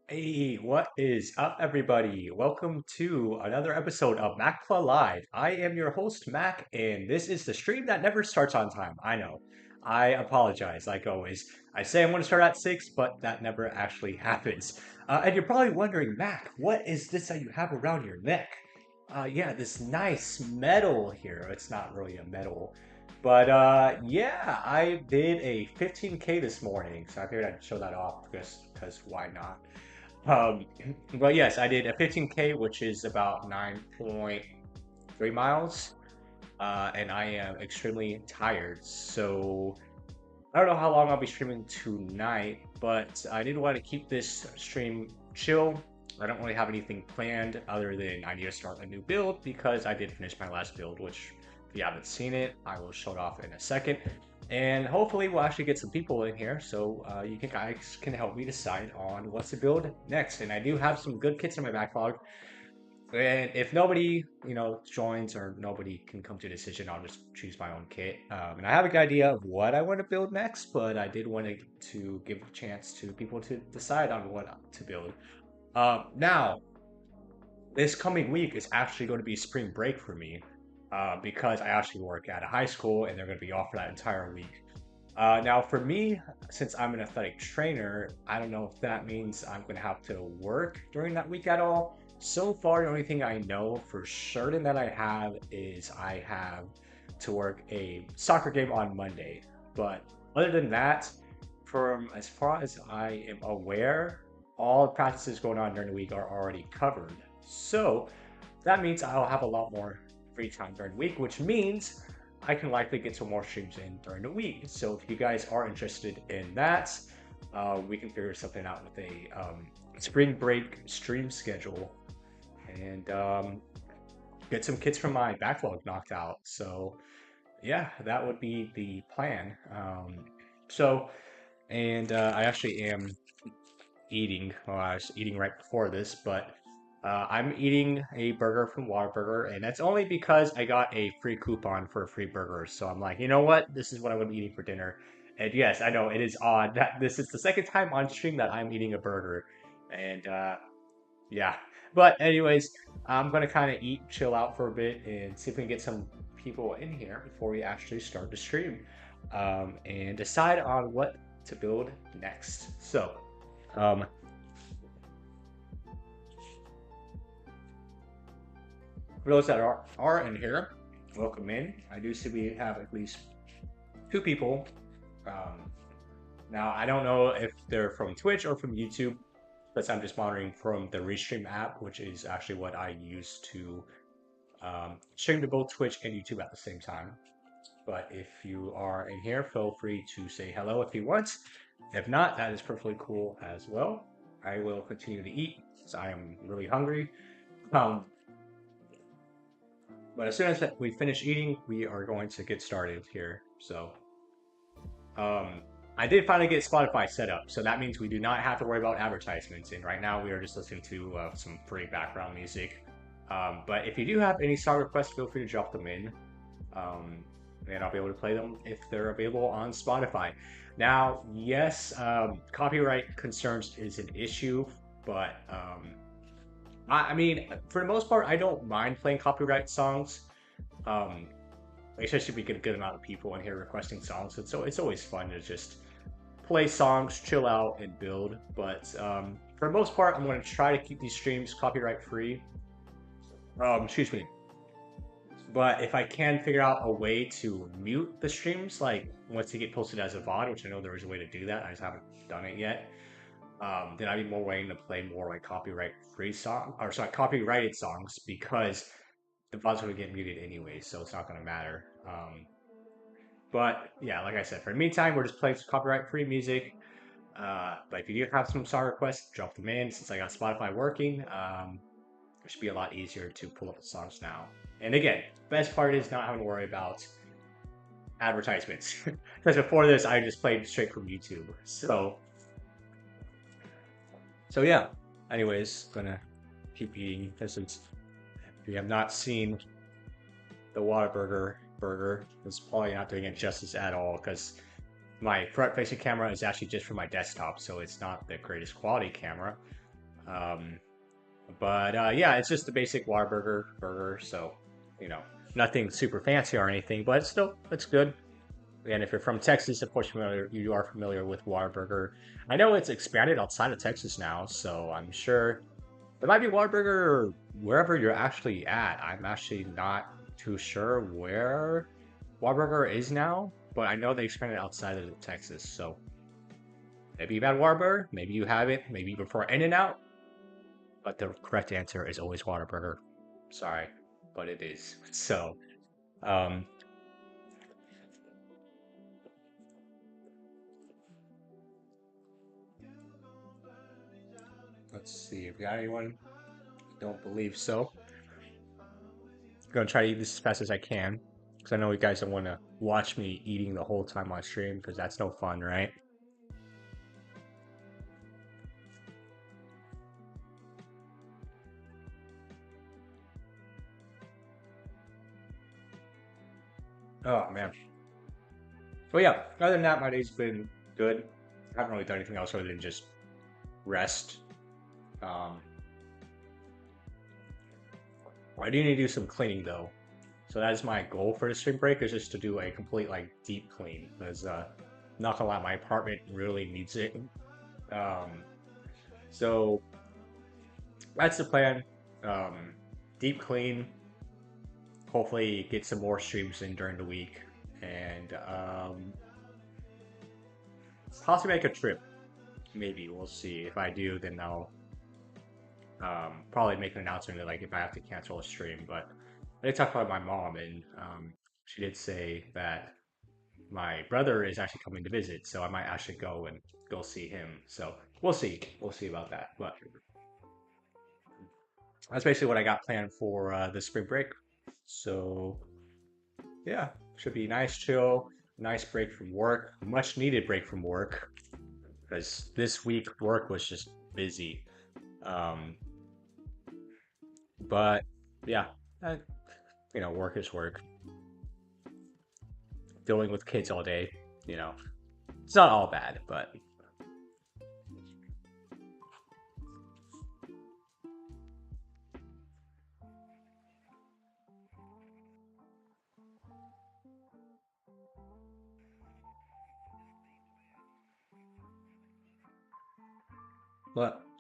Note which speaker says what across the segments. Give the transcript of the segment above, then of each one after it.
Speaker 1: Hey, what is up, everybody? Welcome to another episode of MacPla Live. I am your host, Mac, and this is the stream that never starts on time. I know. I apologize, like always. I say I'm going to start at 6, but that never actually happens. And you're probably wondering, Mac, what is this that you have around your neck? Yeah, this nice medal here. It's not really a medal. But yeah, I did a 15K this morning, so I figured I'd show that off because why not? Um, but yes, I did a 15K, which is about 9.3 miles, and I am extremely tired. So I don't know how long I'll be streaming tonight, but I did want to keep this stream chill. I don't really have anything planned other than I need to start a new build because I did finish my last build, which if you haven't seen it, I will show it off in a second. And hopefully we'll actually get some people in here so guys can help me decide on what to build next. And I do have some good kits in my backlog. And if nobody, joins or nobody can come to a decision, I'll just choose my own kit. And I have a good idea of what I want to build next, but I did want to give a chance to people to decide on what to build. Now, this coming week is actually going to be spring break for me because I actually work at a high school and they're going to be off for that entire week. Now, for me, since I'm an athletic trainer, I don't know if that means I'm going to have to work during that week at all. So far, the only thing I know for certain that I have is I have to work a soccer game on Monday. But other than that, from as far as I am aware, all practices going on during the week are already covered. So that means I'll have a lot more free time during the week, which means I can likely get some more streams in during the week. So if you guys are interested in that, we can figure something out with a spring break stream schedule and get some kits from my backlog knocked out. So yeah, that would be the plan. So, and I actually am eating. Well, I was eating right before this, but I'm eating a burger from Whataburger, and that's only because I got a free coupon for a free burger. So I'm like, you know what? This is what I'm going to be eating for dinner. And yes, I know it is odd that this is the second time on stream that I'm eating a burger, and yeah. But anyways, I'm gonna kind of eat, chill out for a bit, and see if we can get some people in here before we actually start the stream, and decide on what to build next. So. Um, For those that are in here, welcome in. I do see we have at least two people. Um, Now, I don't know if they're from Twitch or from YouTube, but I'm just monitoring from the Restream app, which is actually what I use to stream to both Twitch and YouTube at the same time. But if you are in here, feel free to say hello if you want. If not, that is perfectly cool as well. I will continue to eat because I am really hungry. Um, But as soon as we finish eating, we are going to get started here. So, um, I did finally get Spotify set up, so that means we do not have to worry about advertisements. And right now, we are just listening to some free background music. But if you do have any song requests, feel free to drop them in, um, and I'll be able to play them if they're available on Spotify. Now, yes, copyright concerns is an issue, but I mean, for the most part, I don't mind playing copyright songs. Um, Especially if we get a good amount of people in here requesting songs. So it's always fun to just play songs, chill out, and build. But for the most part, I'm going to try to keep these streams copyright free. Excuse me. But if I can figure out a way to mute the streams, like once they get posted as a VOD, which I know there is a way to do that, I just haven't done it yet. Then I'd be more willing to play more like copyright free song or sorry, copyrighted songs because the VOD's going to get muted anyway, so it's not going to matter. But yeah, like I said, for the meantime, we're just playing some copyright free music. But if you do have some song requests, drop them in. Since I got Spotify working, it should be a lot easier to pull up the songs now. And again, best part is not having to worry about advertisements. Because before this, I just played straight from YouTube. So yeah. Anyways, gonna keep eating. This is if you have not seen the Whataburger burger, it's probably not doing it justice at all because my front-facing camera is actually just for my desktop, so it's not the greatest quality camera. Um, but yeah, it's just the basic burger. So, you know, nothing super fancy or anything, but still, it's good. And if you're from Texas, of course, you are familiar with Whataburger. I know it's expanded outside of Texas now, so I'm sure it might be Whataburger wherever you're actually at. I'm actually not too sure where Whataburger is now, but I know they expanded outside of Texas. So maybe you've had Whataburger, maybe you haven't, maybe you prefer In-N-Out, but the correct answer is always Whataburger. Sorry, but it is. So, um, let's see if we got anyone. Don't believe so. I'm gonna try to eat this as fast as I can because I know you guys don't want to watch me eating the whole time on stream because that's no fun, right? Oh man. But yeah, other than that, my day's been good. I haven't really done anything else other than just rest. Um, I do need to do some cleaning though. So that is my goal for the spring break is just to do a complete like deep clean because not gonna lie, my apartment really needs it. Um, so that's the plan. Um, deep clean. Hopefully get some more streams in during the week and possibly make a trip. Maybe we'll see. If I do, then I'll probably make an announcement that like if I have to cancel a stream. But I did talk about my mom, and she did say that my brother is actually coming to visit, so I might actually go and go see him. So we'll see. We'll see about that. But that's basically what I got planned for the spring break. So yeah, should be nice, chill, nice break from work, much needed break from work because this week work was just busy. Um, but yeah, uh, work is work. Dealing with kids all day, you know, it's not all bad, but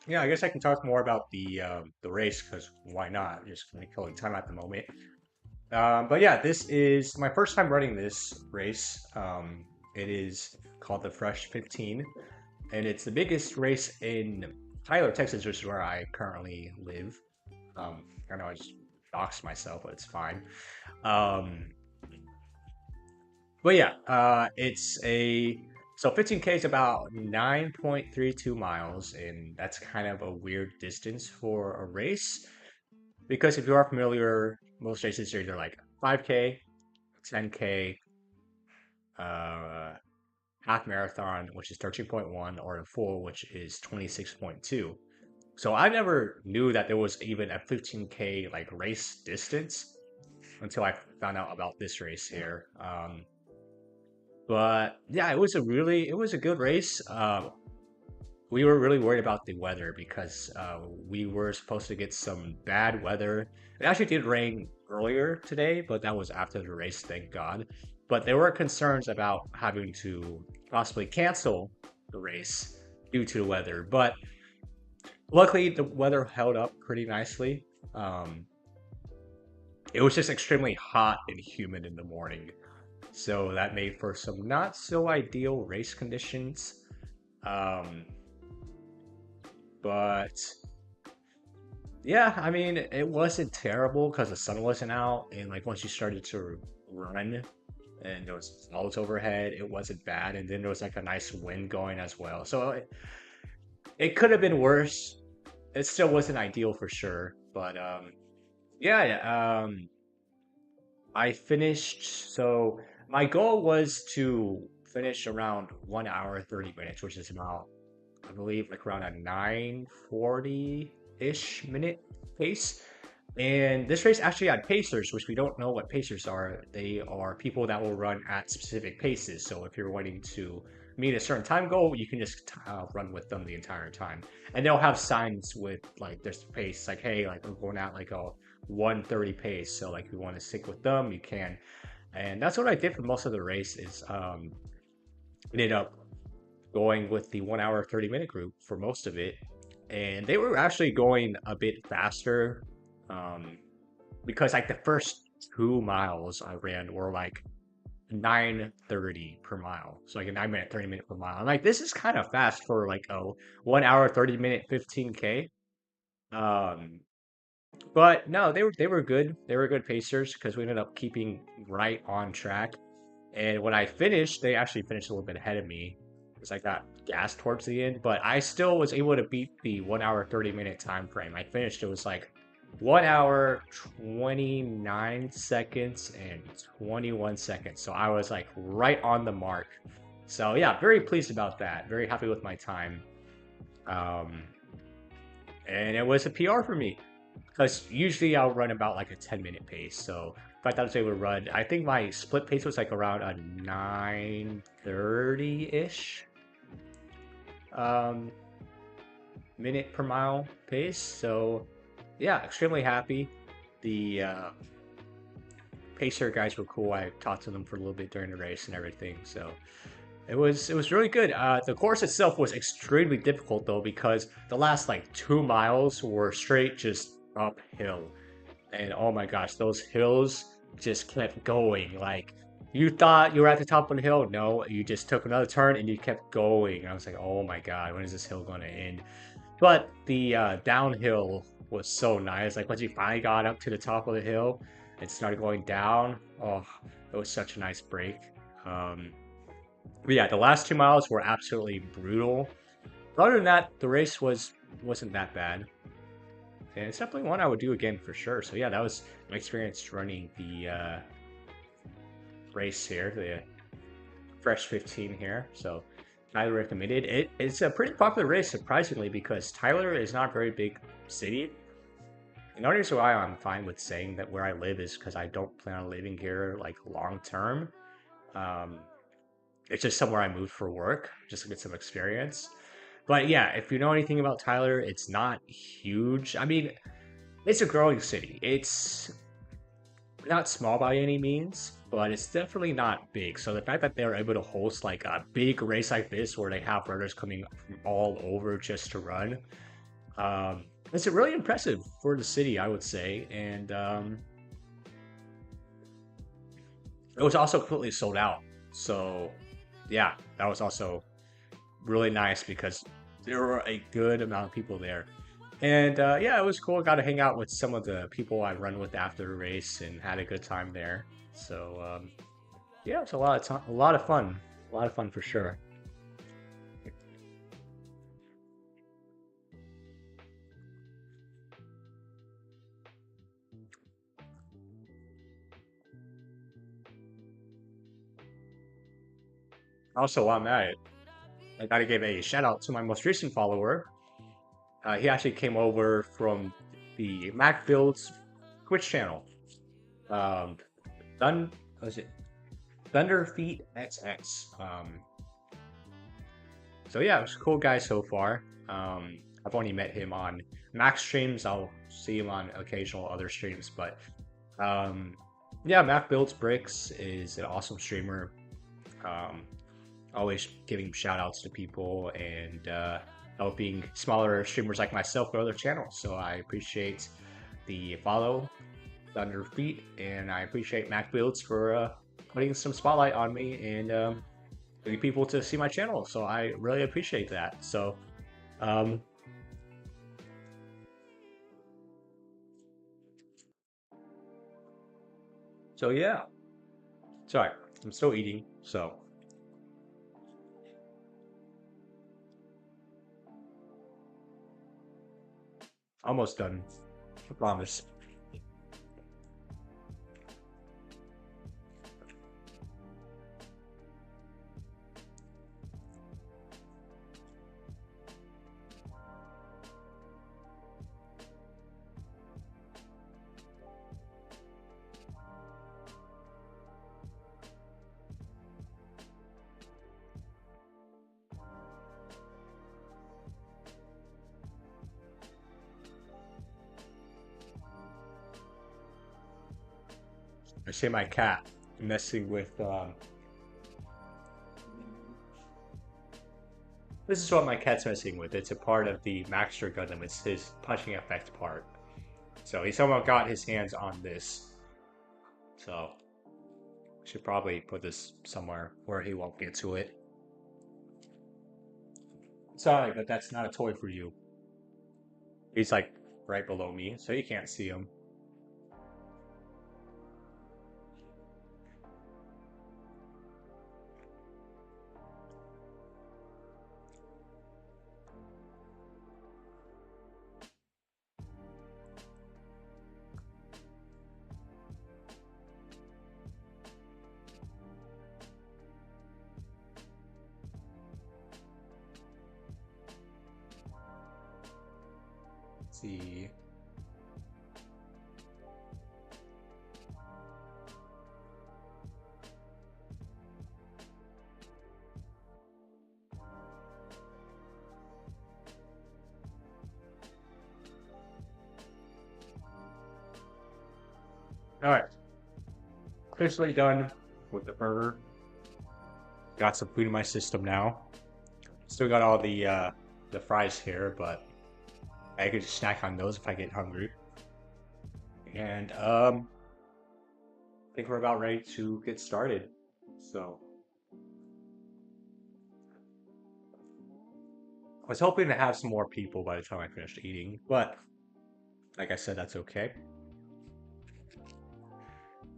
Speaker 1: yeah, I guess I can talk more about the race because why not? Just kind of killing time at the moment. But yeah, this is my first time running this race. It is called the Fresh 15, and it's the biggest race in Tyler, Texas, which is where I currently live. I know I just doxed myself, but it's fine. Um, but yeah, it's a so 15K is about 9.32 miles, and that's kind of a weird distance for a race because if you are familiar, most races are either like 5K, 10K, uh, half marathon, which is 13.1, or a full, which is 26.2. So I never knew that there was even a 15K like race distance until I found out about this race here. But yeah, it was a good race. We were really worried about the weather because we were supposed to get some bad weather. It actually did rain earlier today, but that was after the race, thank God. But there were concerns about having to possibly cancel the race due to the weather. But luckily, the weather held up pretty nicely. Um, it was just extremely hot and humid in the morning. So that made for some not so ideal race conditions. Um, but yeah, I mean, it wasn't terrible because the sun wasn't out, and like once you started to run and there was clouds overhead, it wasn't bad, and then there was like a nice wind going as well. So it could have been worse. It still wasn't ideal for sure, but yeah, I finished. So my goal was to finish around 1 hour 30 minutes, which is about I believe like around a 9:40-ish minute pace. And this race actually had pacers, which we don't know what pacers are. They are people that will run at specific paces. So if you're wanting to meet a certain time goal, you can just run with them the entire time. And they'll have signs with like their pace, like hey, like we're going at like a 1:30 pace, so like if you want to stick with them, you can. And that's what I did for most of the race. Is ended up going with the 1 hour 30 minute group for most of it, and they were actually going a bit faster. Um, because like the first 2 miles I ran were like 9:30 per mile. So like a 9 minute, 30 minute per mile. I'm like, this is kind of fast for like a 1 hour, 30 minute, 15K. Um, but no, they were good. They were good pacers because we ended up keeping right on track. And when I finished, they actually finished a little bit ahead of me because I got gas towards the end. But I still was able to beat the 1 hour 30 minute time frame. I finished, it was like 1 hour 29 seconds and 21 seconds. So I was like right on the mark. So yeah, very pleased about that. Very happy with my time. Um, and it was a PR for me because usually I'll run about like a 10-minute pace. So if I thought I was able to run, I think my split pace was like around a 9:30-ish um, minute per mile pace. So yeah, extremely happy. The pacer guys were cool. I talked to them for a little bit during the race and everything. So it was really good. The course itself was extremely difficult though because the last like 2 miles were straight just uphill. And oh my gosh, those hills just kept going. Like you thought you were at the top of the hill. No, you just took another turn and you kept going. I was like, oh my God, when is this hill going to end? But the downhill was so nice. Like once you finally got up to the top of the hill and started going down, oh, it was such a nice break. Um, but yeah, the last 2 miles were absolutely brutal. But other than that, the race wasn't that bad. And it's definitely one I would do again for sure. So yeah, that was my experience running the race here, the Fresh 15 here. So highly recommended. It's a pretty popular race, surprisingly, because Tyler is not a very big city. And the only reason why I'm fine with saying that where I live is because I don't plan on living here like long term. Um, it's just somewhere I moved for work, just to get some experience. But yeah, if you know anything about Tyler, it's not huge. I mean, it's a growing city. It's not small by any means, but it's definitely not big. So the fact that they're able to host like a big race like this, where they have runners coming from all over just to run, it's really impressive for the city, I would say. And it was also completely sold out. So yeah, that was also really nice because there were a good amount of people there. And yeah, it was cool. Got to hang out with some of the people I run with after the race and had a good time there. So yeah, it's a lot of time, a lot of fun, a lot of fun for sure. Also, while I'm at it, I got to give a shout out to my most recent follower. He actually came over from the MacBuild's Twitch channel. Um, Thun, was it Thunderfeet XX? So yeah, it was a cool guy so far. I've only met him on Mac streams. I'll see him on occasional other streams, but um, yeah, Mac Builds Bricks is an awesome streamer. Um, always giving shout outs to people and helping smaller streamers like myself grow their channels. So I appreciate the follow, Thunder Feet, and I appreciate Mac Builds for putting some spotlight on me and getting people to see my channel. So I really appreciate that. Um, so yeah. Sorry, I'm still eating. So almost done. I promise. I see my cat messing with. This is what my cat's messing with. It's a part of the Maxter Gundam. It's his punching effect part. So he somehow got his hands on this. So should probably put this somewhere where he won't get to it. Sorry, but that's not a toy for you. He's like right below me, so you can't see him. Let's see. All right, officially done with the burger. Got some food in my system now. Still got all the fries here, but I could just snack on those if I get hungry. And I think we're about ready to get started. So I was hoping to have some more people by the time I finished eating, but like I said, that's okay.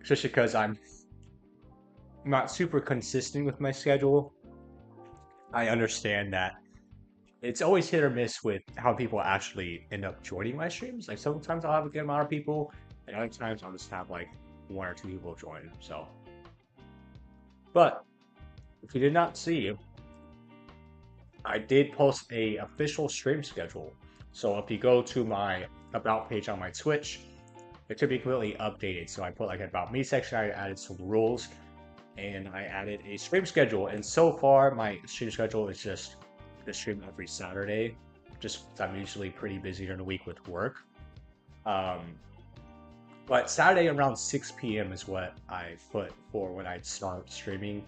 Speaker 1: Especially because I'm not super consistent with my schedule. I understand that it's always hit or miss with how people actually end up joining my streams. Like sometimes I'll have a good amount of people, and other times I'll just have like one or two people join. So, but if you did not see, I did post a official stream schedule. So if you go to my about page on my Twitch, it should be completely updated. So I put like an about me section. I added some rules, and I added a stream schedule. And so far, my stream schedule is just to stream every Saturday. Just I'm usually pretty busy during the week with work. But Saturday around 6 p.m. is what I put for when I start streaming.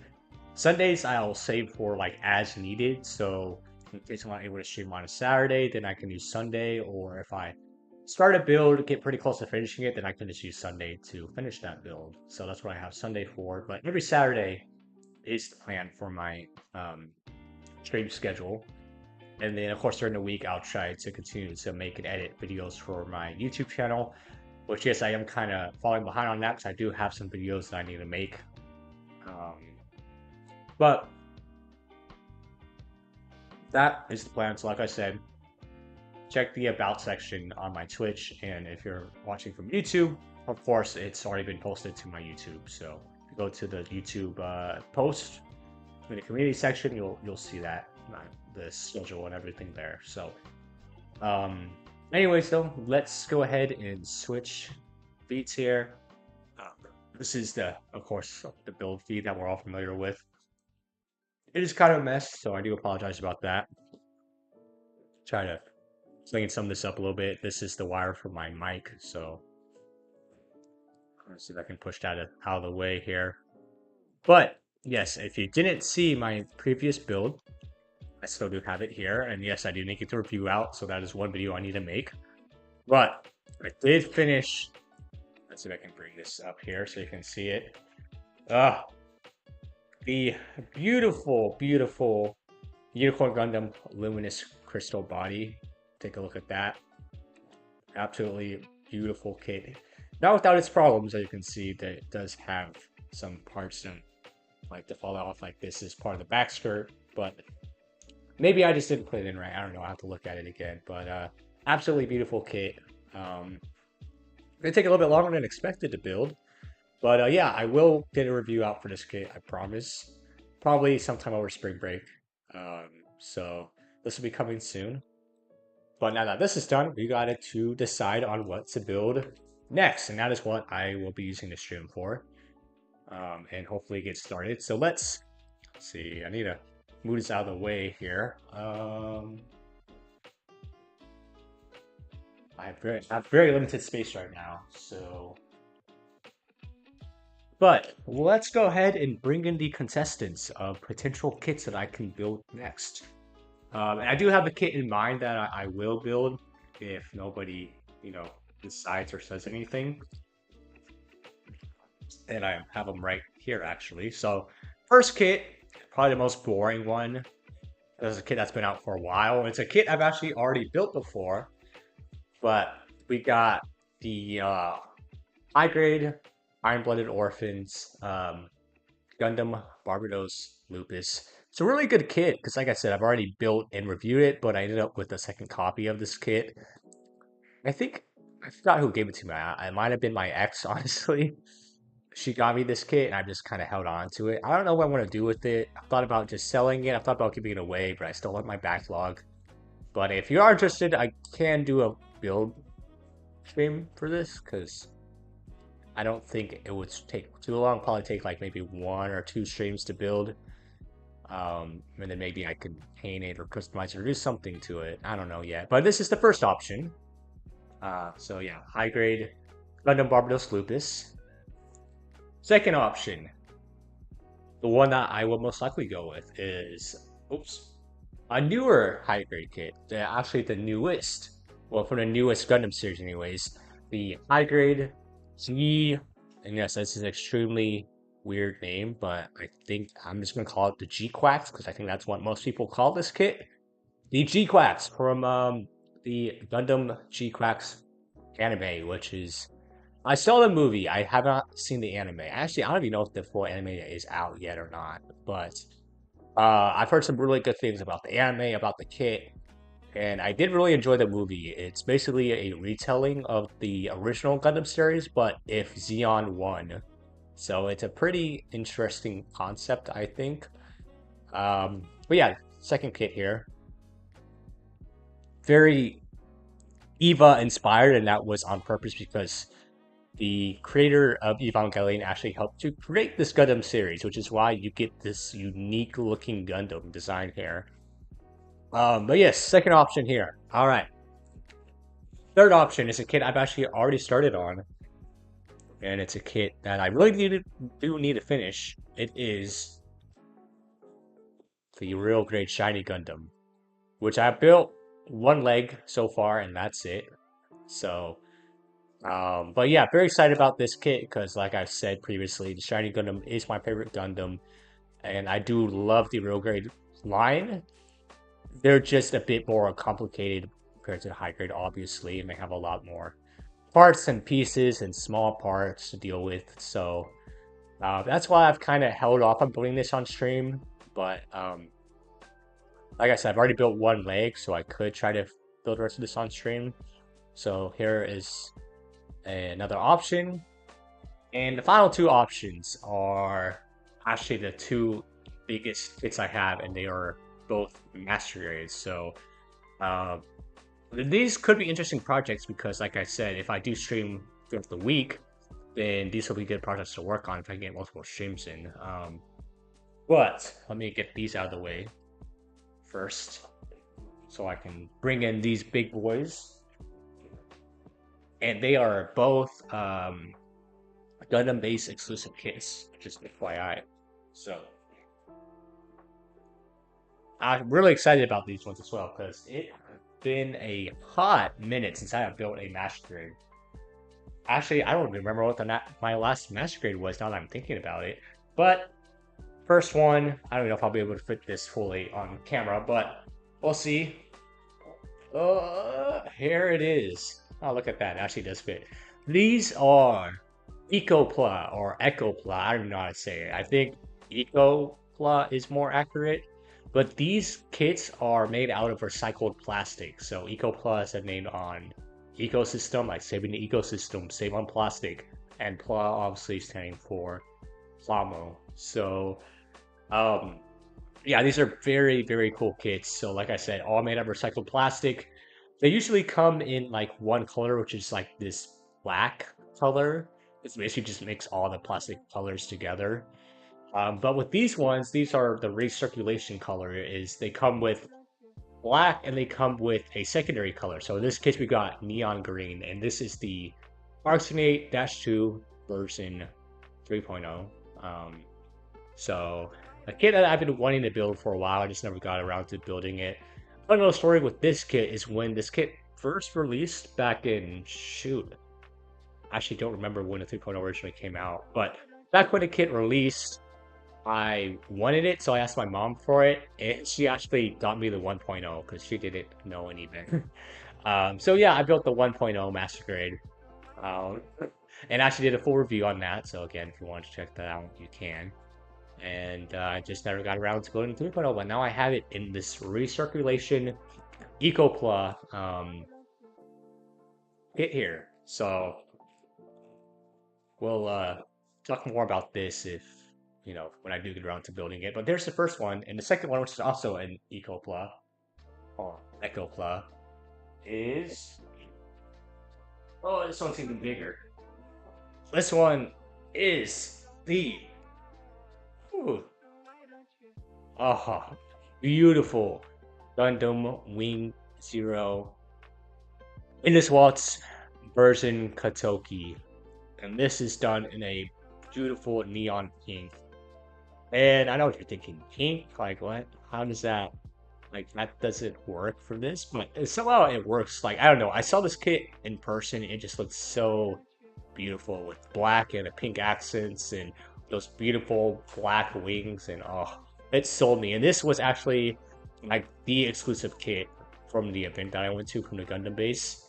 Speaker 1: Sundays I'll save for like as needed. So in case I'm not able to stream on a Saturday, then I can use Sunday. Or if I start a build, get pretty close to finishing it, then I can just use Sunday to finish that build. So that's what I have Sunday for. But every Saturday is the plan for my stream schedule. And then, of course, during the week, I'll try to continue to make and edit videos for my YouTube channel. Which, yes, I am kind of falling behind on that because I do have some videos that I need to make. But that is the plan. So, like I said, check the About section on my Twitch. And if you're watching from YouTube, of course, it's already been posted to my YouTube. So, if you go to the YouTube post in the community section, you'll see that the schedule and everything there. So, anyways, though, let's go ahead and switch feeds here. This is of course, the build feed that we're all familiar with. It is kind of a mess, so I do apologize about that. Try to clean some of this up a little bit. This is the wire for my mic, so let's see if I can push that out of the way here. But yes, if you didn't see my previous build, I still do have it here, and yes, I do need to get the review out, so that is one video I need to make. But I did finish. Let's see if I can bring this up here so you can see it. The beautiful, beautiful Gquuuuux Gundam luminous crystal body. Take a look at that. Absolutely beautiful kit. Not without its problems, as you can see, that it does have some parts that like to fall off. Like this is part of the back skirt, but maybe I just didn't put it in right. I don't know. I'll have to look at it again. But absolutely beautiful kit. Gonna take a little bit longer than expected to build. But yeah, I will get a review out for this kit, I promise. Probably sometime over spring break. So this will be coming soon. But now that this is done, we got to decide on what to build next. And that is what I will be using the stream for. And hopefully get started. So let's see. I need to move this out of the way here. I have very limited space right now, so But let's go ahead and bring in the contestants of potential kits that I can build next. And I do have a kit in mind that I will build if nobody, you know, decides or says anything. And I have them right here actually. So first kit, probably the most boring one. There's a kit that's been out for a while. It's a kit I've actually already built before, but we got the high grade Iron Blooded Orphans Gundam Barbados Lupus. It's a really good kit because, like I said, I've already built and reviewed it, but I ended up with a second copy of this kit. I think I forgot who gave it to me. It might have been my ex, honestly. She got me this kit, and I just kind of held on to it. I don't know what I want to do with it. I thought about just selling it. I thought about giving it away, but I still have my backlog. But if you are interested, I can do a build stream for this because I don't think it would take too long. Probably take like maybe 1 or 2 streams to build. And then maybe I could paint it or customize it or do something to it. I don't know yet. But this is the first option. So yeah, high grade Gundam Barbados Lupus. Second option, the one that I will most likely go with is, a newer high grade kit. Actually, the newest. Well, from the newest Gundam series, anyways. The high grade G. And yes, this is an extremely weird name, but I think I'm just gonna call it the Gquuuuux because I think that's what most people call this kit. The Gquuuuux from the Gundam Gquuuuux anime, which is I saw the movie. I have not seen the anime. Actually, I don't even know if the full anime is out yet or not. But I've heard some really good things about the anime, about the kit, and I did really enjoy the movie. It's basically a retelling of the original Gundam series, but if Zeon won. So it's a pretty interesting concept, I think. But yeah, second kit here. Very Eva inspired, and that was on purpose because the creator of Evangelion actually helped to create this Gundam series, which is why you get this unique looking Gundam design here. But yes, second option here. All right. Third option is a kit I've actually already started on, and it's a kit that I really do need to finish. It is the real great shiny Gundam, which I built one leg so far, and that's it. So, but yeah, very excited about this kit because, like I've said previously, the shiny Gundam is my favorite Gundam, and I do love the real grade line. They're just a bit more complicated compared to the high grade, obviously, and they have a lot more parts and pieces and small parts to deal with. So that's why I've kind of held off on building this on stream. But like I said, I've already built one leg, so I could try to build the rest of this on stream. So here is another option. And the final 2 options are actually the 2 biggest kits I have, and they are both master grades. So these could be interesting projects because, like I said, if I do stream throughout the week, then these will be good projects to work on if I get multiple streams in. But let me get these out of the way first so I can bring in these big boys. And they are both Gundam base exclusive kits, just FYI. So I'm really excited about these ones as well because it's been a hot minute since I have built a master grade. Actually, I don't even remember what my last master grade was now that I'm thinking about it. But first one, I don't know if I'll be able to fit this fully on camera, but we'll see. Here it is. Oh, look at that. It actually does fit. These are Ecopla or Ecopla. I don't know how to say it. I think Ecopla is more accurate. But these kits are made out of recycled plastic. So Ecopla is a name on ecosystem, like saving the ecosystem, save on plastic. And PLA obviously standing for Plamo. So yeah, these are very, very cool kits. So like I said, all made out of recycled plastic. They usually come in like one color, which is like this black color. It's basically just mix all the plastic colors together. But with these ones, these are the recirculation color. Is they come with black and they come with a secondary color. So in this case, we got neon green, and this is the Arsenate 2 version 3.0. So a kit that I've been wanting to build for a while, I just never got around to building it. Another story with this kit is when this kit first released back in, shoot, I actually don't remember when the 3.0 originally came out, but back when the kit released, I wanted it, so I asked my mom for it, and she actually got me the 1.0 because she didn't know anything. So yeah, I built the 1.0 Master Grade, um, and actually did a full review on that. So again, if you want to check that out, you can. And I just never got around to building 3.0, but now I have it in this recirculation EcoPla kit here. So we'll talk more about this if when I do get around to building it. But there's the first one, and the second one, which is also an EcoPla or EcoPla, is this one's even bigger. This one is the beautiful Gundam Wing Zero in this Waltz version Katoki, and this is done in a beautiful neon pink. And I know what you're thinking, pink? Like what? How does that, like that doesn't work for this? But somehow it works. Like I don't know. I saw this kit in person. It just looks so beautiful with black and a pink accents and those beautiful black wings. And it sold me. And this was actually like the exclusive kit from the event that I went to from the Gundam base.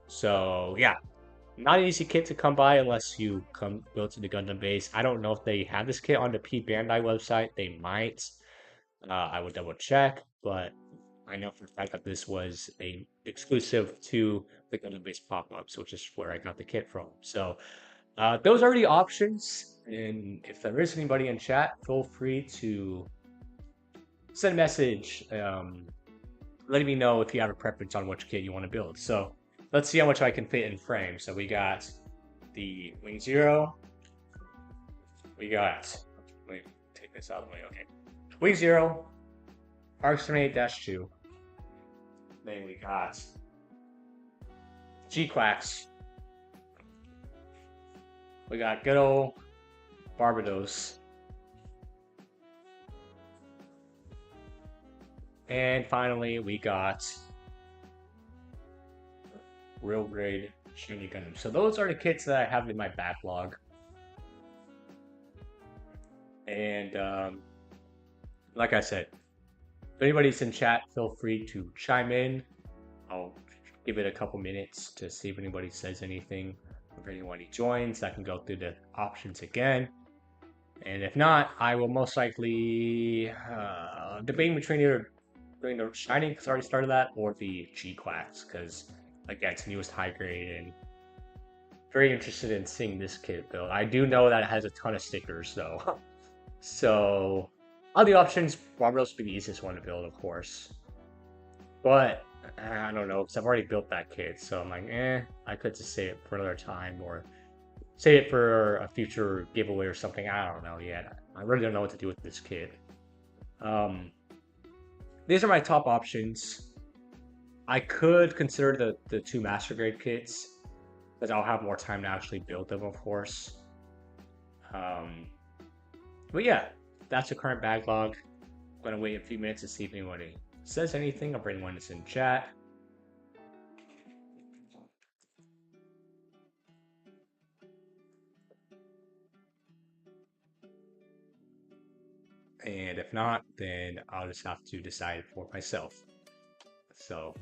Speaker 1: So yeah, not an easy kit to come by unless you go to the Gundam base. I don't know if they have this kit on the P Bandai website. They might. I would double check, but I know for the fact that this was a exclusive to the Gundam base pop-ups, which is where I got the kit from. So those are the options. And if there is anybody in chat, feel free to send a message letting me know if you have a preference on which kit you want to build. So let's see how much I can fit in frame. So we got the Wing Zero. We got, let me take this out of the way, okay. Wing Zero, RX-78-2. Then we got Gquuuuux. We got good old Barbados. And finally, we got real grade Shiny Gundam. So those are the kits that I have in my backlog. And like I said, if anybody's in chat, feel free to chime in. I'll give it a couple minutes to see if anybody says anything. If anyone joins, I can go through the options again. And if not, I will most likely debating between either doing the Shining, because I already started that, or the Gquuuuux, because again, it's newest high grade, and very interested in seeing this kit build. I do know that it has a ton of stickers, though. So, all the options, Barbados would be the easiest one to build, of course. But, I don't know, because I've already built that kit, so I'm like, I could just save it for another time, or save it for a future giveaway or something. I don't know yet. I really don't know what to do with this kit. These are my top options. I could consider the two master grade kits, because I'll have more time to actually build them, of course. But yeah, that's the current backlog. I'm gonna wait a few minutes to see if anybody says anything, or if anyone is in chat. And if not, then I'll just have to decide for myself. So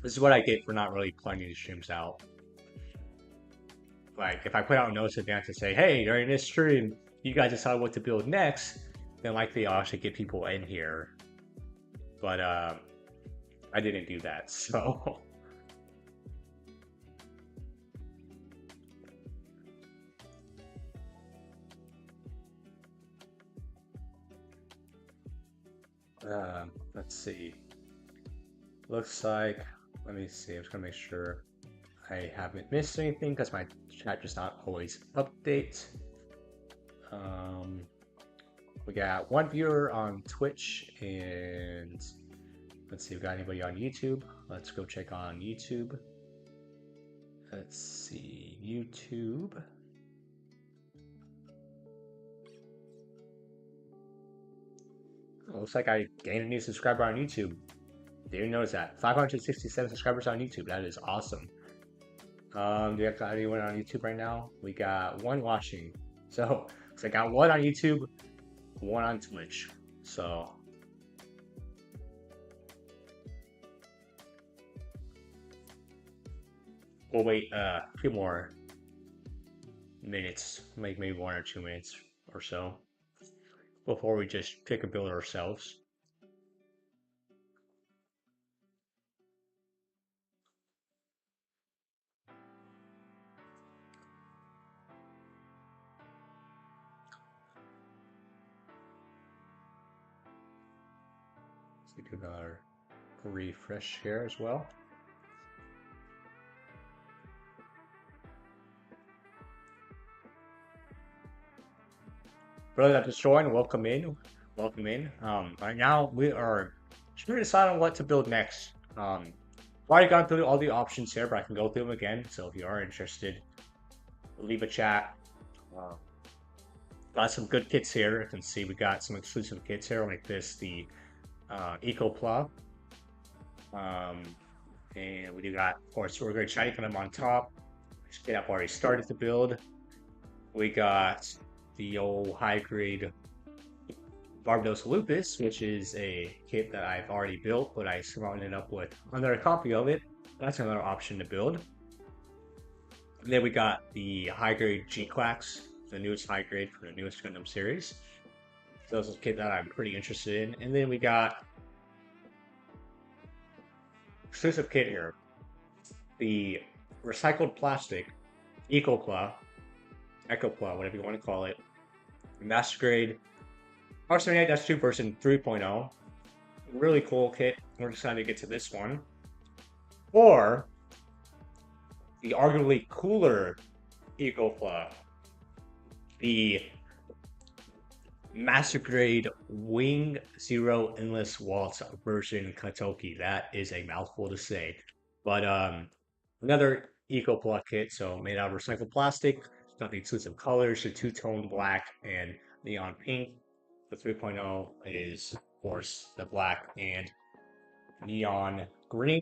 Speaker 1: this is what I get for not really planning the streams out. Like, if I put out notes in advance and say, hey, during this stream, you guys decide what to build next, then likely I'll actually get people in here. But I didn't do that, so let's see. Looks like, let me see, I'm just gonna make sure I haven't missed anything, because my chat does not always update. We got one viewer on Twitch, and let's see, we got anybody on YouTube. Let's go check on YouTube. Let's see, YouTube. Looks like I gained a new subscriber on YouTube. Didn't notice that. 567 subscribers on YouTube. That is awesome. Do we have anyone on YouTube right now? We got one watching. So I got one on YouTube, one on Twitch. So we'll wait a few more minutes, maybe 1 or 2 minutes or so, before we just pick a build ourselves. So we do our refresh here as well. Brother that just joined, welcome in. Welcome in. Right now we are trying to decide on what to build next. I've already gone through all the options here, but I can go through them again. So if you are interested, leave a chat. Got some good kits here. You can see we got some exclusive kits here like this, the Eco Pla. And we do got, of course, we're going to try to them on top. This kit I've already started to build. We got the old high grade Barbados Lupus, which is a kit that I've already built, but I somehow ended up with another copy of it. That's another option to build. And then we got the high grade Gquuuuux, the newest high grade for the newest Gundam series. So this is a kit that I'm pretty interested in. And then we got exclusive kit here, the recycled plastic Ecopla, Ecopla, whatever you want to call it, master grade R78-2 version 3.0. Really cool kit. We're excited to get to this one. Or the arguably cooler Ecopla, the master grade Wing Zero Endless Waltz version Katoki. That is a mouthful to say. But another Ecopla kit, so made out of recycled plastic. It's got the exclusive colors, the two-tone black and neon pink. The 3.0 is, of course, the black and neon green.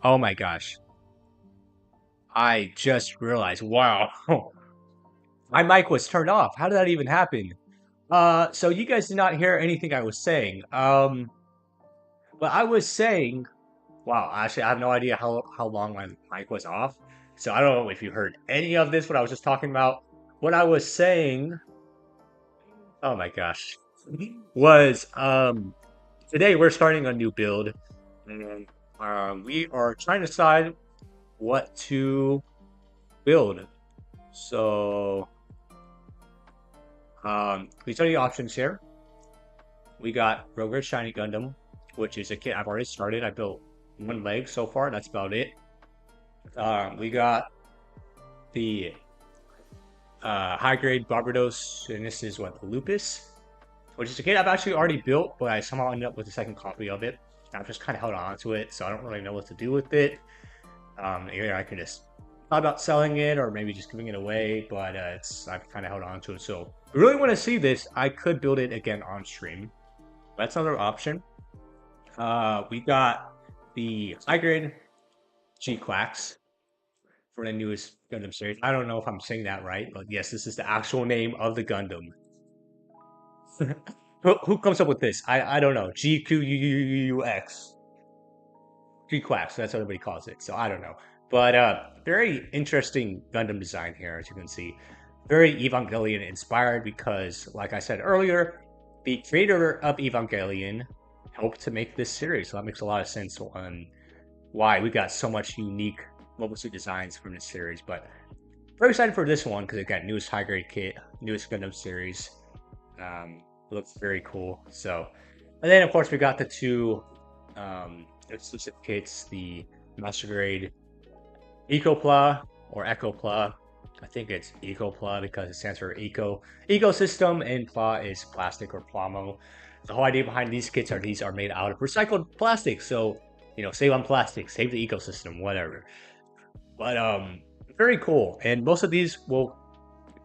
Speaker 1: Oh my gosh. I just realized, wow, my mic was turned off. How did that even happen? So you guys did not hear anything I was saying. But I was saying, wow, actually, I have no idea how long my mic was off. So I don't know if you heard any of this, what I was just talking about. What I was saying, oh my gosh, was today we're starting a new build, and we are trying to decide what to build. So we study options here. We got Roger Shiny Gundam, which is a kit I've already started. I built one leg so far. That's about it. We got the high grade Barbados, and this is what, the Lupus, which is a kit I've actually already built, but I somehow ended up with a second copy of it. I've just kind of held on to it, so I don't really know what to do with it. Either I could just thought about selling it or maybe just giving it away, but I've kind of held on to it. So if you really want to see this, I could build it again on stream. That's another option. We got the high grade Gquuuuux for the newest Gundam series. I don't know if I'm saying that right, but yes, this is the actual name of the Gundam. Who comes up with this? I don't know. Gquuuuux. Gquuuuux, that's what everybody calls it. So I don't know. But very interesting Gundam design here, as you can see. Very Evangelion inspired because, like I said earlier, the creator of Evangelion helped to make this series. So that makes a lot of sense on why we got so much unique mobile suit designs from this series. But very excited for this one because it got newest high grade kit, newest Gundam series. Looks very cool. So, and then of course we got the two exclusive kits, the Master Grade Ecopla or Ecopla. I think it's Ecopla because it stands for ecosystem, and Pla is plastic or Plamo. The whole idea behind these kits are these are made out of recycled plastic, so save on plastic, save the ecosystem, whatever. But very cool. And most of these will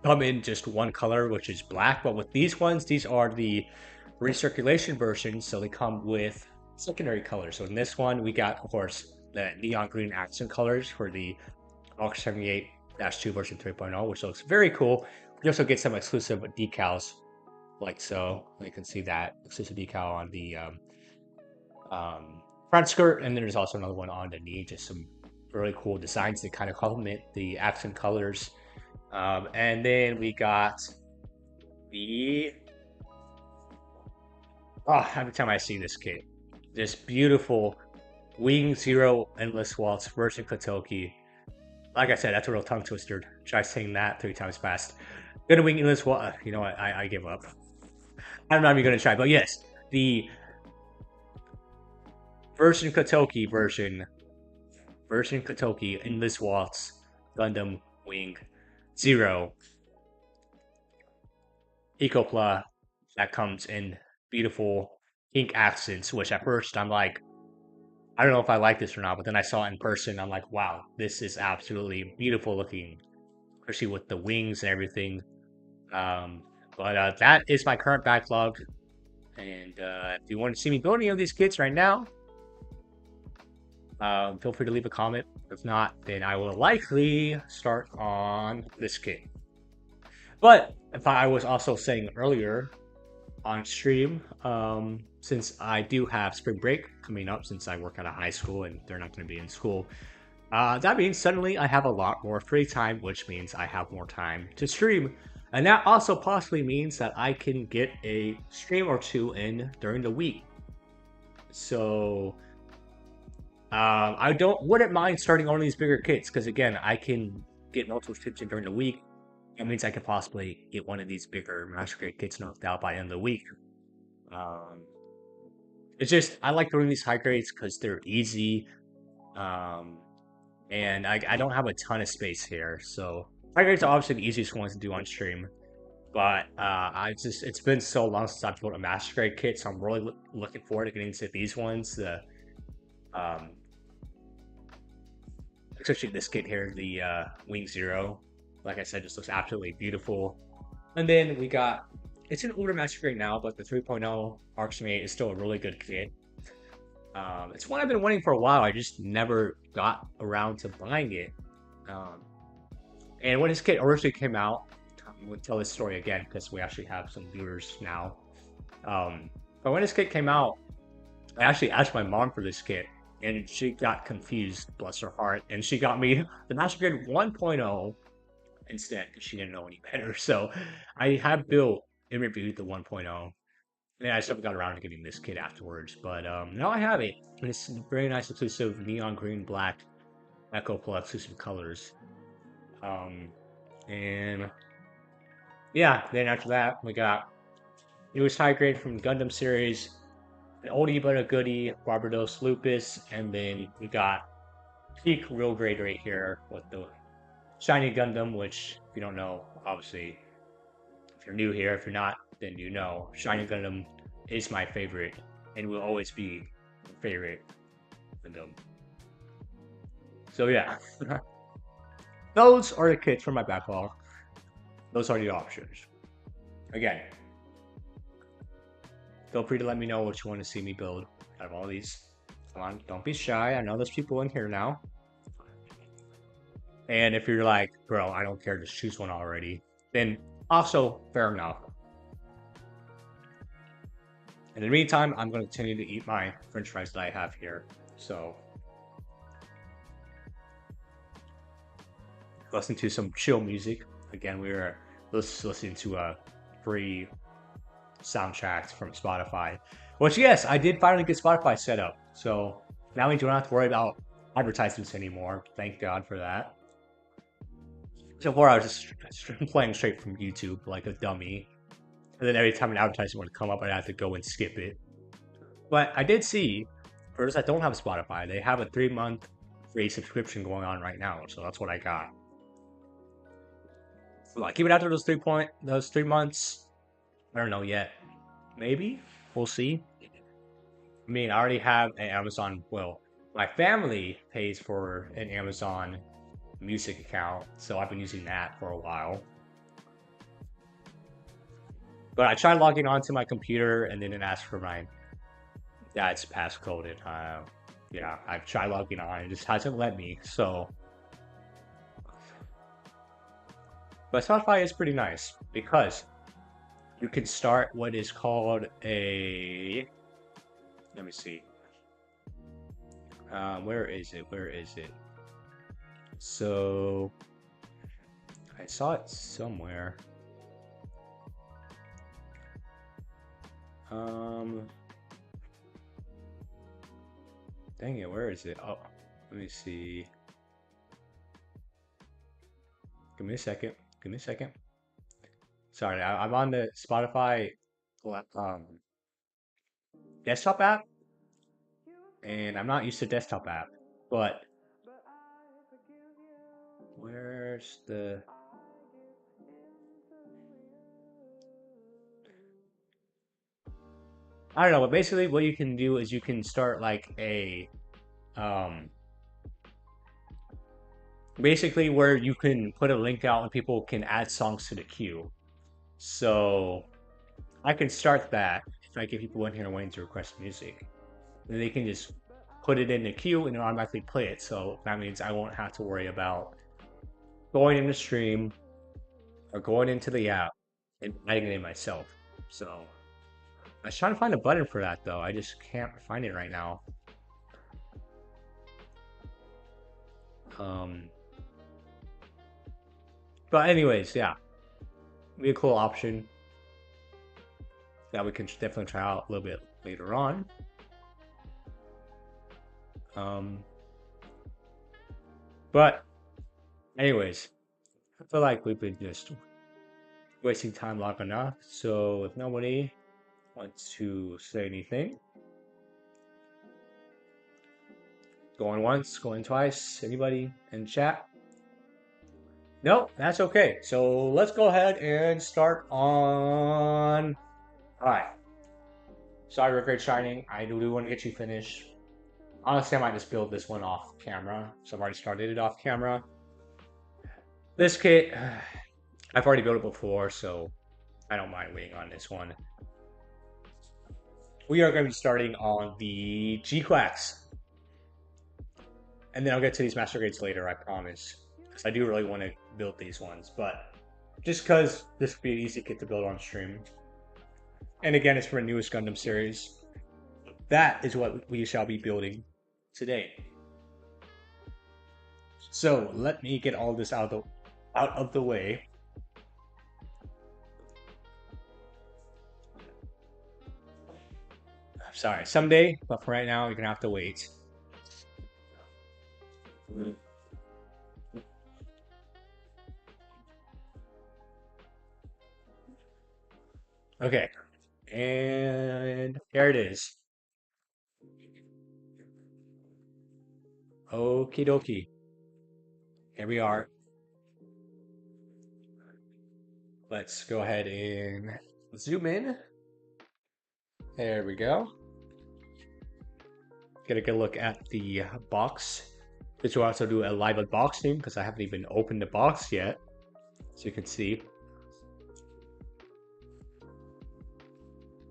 Speaker 1: come in just one color, which is black. But with these ones, these are the recirculation versions, so they come with secondary colors. So in this one, we got, of course, the neon green accent colors for the Mark 78-2 version 3.0, which looks very cool. We also get some exclusive decals, like so. You can see that exclusive decal on the front skirt, and then there's also another one on the knee. Just some really cool designs that kind of complement the accent colors. And then we got the every time I see this kit, this beautiful Wing Zero Endless Waltz version Kotoki. Like I said, that's a real tongue twister. Try saying that 3 times fast. Gonna Wing Endless Waltz. You know what? I give up. I'm not even gonna try. But yes, the version Kotoki Endless Waltz Gundam Wing Zero Ecopla that comes in beautiful pink accents, which at first I'm like, I don't know if I like this or not, but then I saw it in person. I'm like, wow, this is absolutely beautiful looking, especially with the wings and everything. But that is my current backlog. And if you want to see me build any of these kits right now, feel free to leave a comment. If not, then I will likely start on this kit. But if I was also saying earlier on stream, since I do have spring break coming up, since I work at a high school and they're not going to be in school, that means suddenly I have a lot more free time, which means I have more time to stream. And that also possibly means that I can get a stream or two in during the week. So I wouldn't mind starting on these bigger kits because again, I can get multiple streams in during the week. That means I could possibly get one of these bigger Master Grade kits knocked out by the end of the week. It's just I like doing these high grades because they're easy, and I don't have a ton of space here, so high grades are obviously the easiest ones to do on stream. But it's been so long since I've built a Master Grade kit, so I'm really looking forward to getting into these ones. Especially this kit here, the Wing Zero. Like I said, just looks absolutely beautiful. And then we got, it's an older Master Grade now, but the 3.0 Arc 8 is still a really good kit. It's one I've been wanting for a while. I just never got around to buying it. Um, and when this kit originally came out, we'll tell this story again because we actually have some viewers now. Um, but when this kit came out, I actually asked my mom for this kit, and she got confused, bless her heart, and she got me the Master Grade 1.0 instead because she didn't know any better. So I have built and reviewed the 1.0. Yeah, I still got around to getting this kit afterwards, but now I have it. And it's very nice exclusive neon green black Echo Plus exclusive colors. Um, and yeah, then after that we got it was high grade from Gundam series, an oldie but a goodie, Barbados Lupus, and then we got peak real grade right here with the shiny Gundam, which if you don't know, obviously if you're new here, if you're not, then you know shiny Gundam is my favorite and will always be my favorite Gundam. So yeah, those are the kits for my backlog. Those are the options. Again, feel free to let me know what you want to see me build out of all these. Come on, don't be shy. I know there's people in here now. And if you're like, bro, I don't care, just choose one already, then also fair enough. In the meantime, I'm going to continue to eat my french fries that I have here. So, listen to some chill music. Again, we were listening to free soundtracks from Spotify. Which, yes, I did finally get Spotify set up. So, now we don't have to worry about advertisements anymore. Thank God for that. So before I was just playing straight from YouTube like a dummy. And then every time an advertisement would come up, I'd have to go and skip it. But I did see, for those that don't have Spotify, they have a 3-month free subscription going on right now. So that's what I got. Like even after those 3 months, I don't know yet. Maybe we'll see. I mean, I already have an Amazon. Well, my family pays for an Amazon Music account, so I've been using that for a while. But I tried logging onto my computer and then it asked for my dad's passcode, and yeah, I've tried logging on, it just hasn't let me. So, but Spotify is pretty nice because you can start what is called a. Let me see. Where is it? Where is it? So, I saw it somewhere. Dang it, where is it? Oh, let me see. Give me a second. Give me a second. Sorry, I'm on the Spotify um, desktop app, and I'm not used to desktop app. But where's the? I don't know, but basically what you can do is you can start like a um basically where you can put a link out and people can add songs to the queue. So I can start that if I get people in here wanting to request music. Then they can just put it in the queue and it'll automatically play it. So that means I won't have to worry about going in the stream or going into the app and adding it in myself. So I was trying to find a button for that though. I just can't find it right now. Um, but anyways, yeah, be a cool option that we can definitely try out a little bit later on. Um, but anyways, I feel like we've been just wasting time long enough. So if nobody wants to say anything, going once, going twice, anybody in chat? No, that's okay. So let's go ahead and start on. All right. Sorry, Rick Great Shining. I do want to get you finished. Honestly, I might just build this one off camera. So I've already started it off camera. This kit, I've already built it before, so I don't mind waiting on this one. we are going to be starting on the Gquuuuux. And then I'll get to these master grades later, I promise. Because I do really want to build these ones. But just because this would be an easy kit to build on stream. And again, it's from the newest Gundam series. That is what we shall be building today. So let me get all this out of the way. Sorry, someday, but for right now, you're gonna have to wait. Okay, and here it is. Okie dokie. Here we are. Let's go ahead and zoom in. There we go. Get a good look at the box. This will also do a live unboxing because I haven't even opened the box yet. So you can see.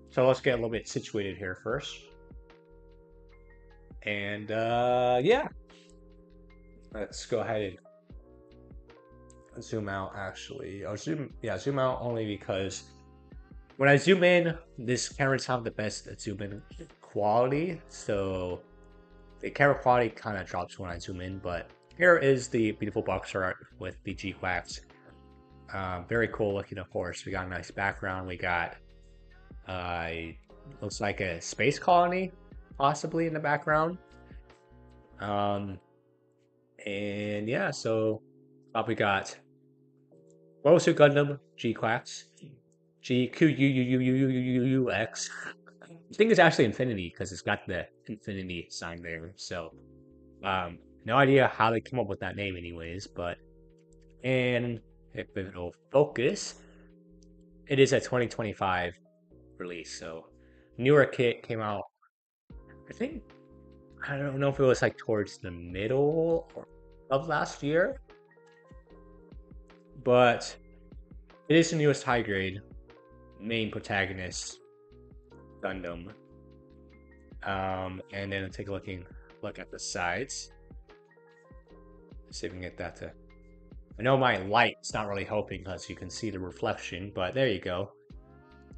Speaker 1: So let's get a little bit situated here first. And yeah. Let's go ahead and zoom out actually. I'll zoom out only because when I zoom in, this cameras have the best zoom in quality. So the camera quality kind of drops when I zoom in, but here is the beautiful box art with the Gquuuuux. Very cool looking, of course. We got a nice background. We got looks like a space colony possibly in the background. And yeah, so we got Gquuuuux Gundam Gquuuuux Gquuuuux. I think it's actually infinity because it's got the infinity sign there. So, no idea how they came up with that name, anyways. But and if it'll focus, it is a 2025 release. So, newer kit came out. I don't know if it was like towards the middle of last year, but it is the newest high grade main protagonist Gundam. And then I'll take a look at the sides. Let's see if we can get that to. I know my light's not really helping because you can see the reflection, but there you go.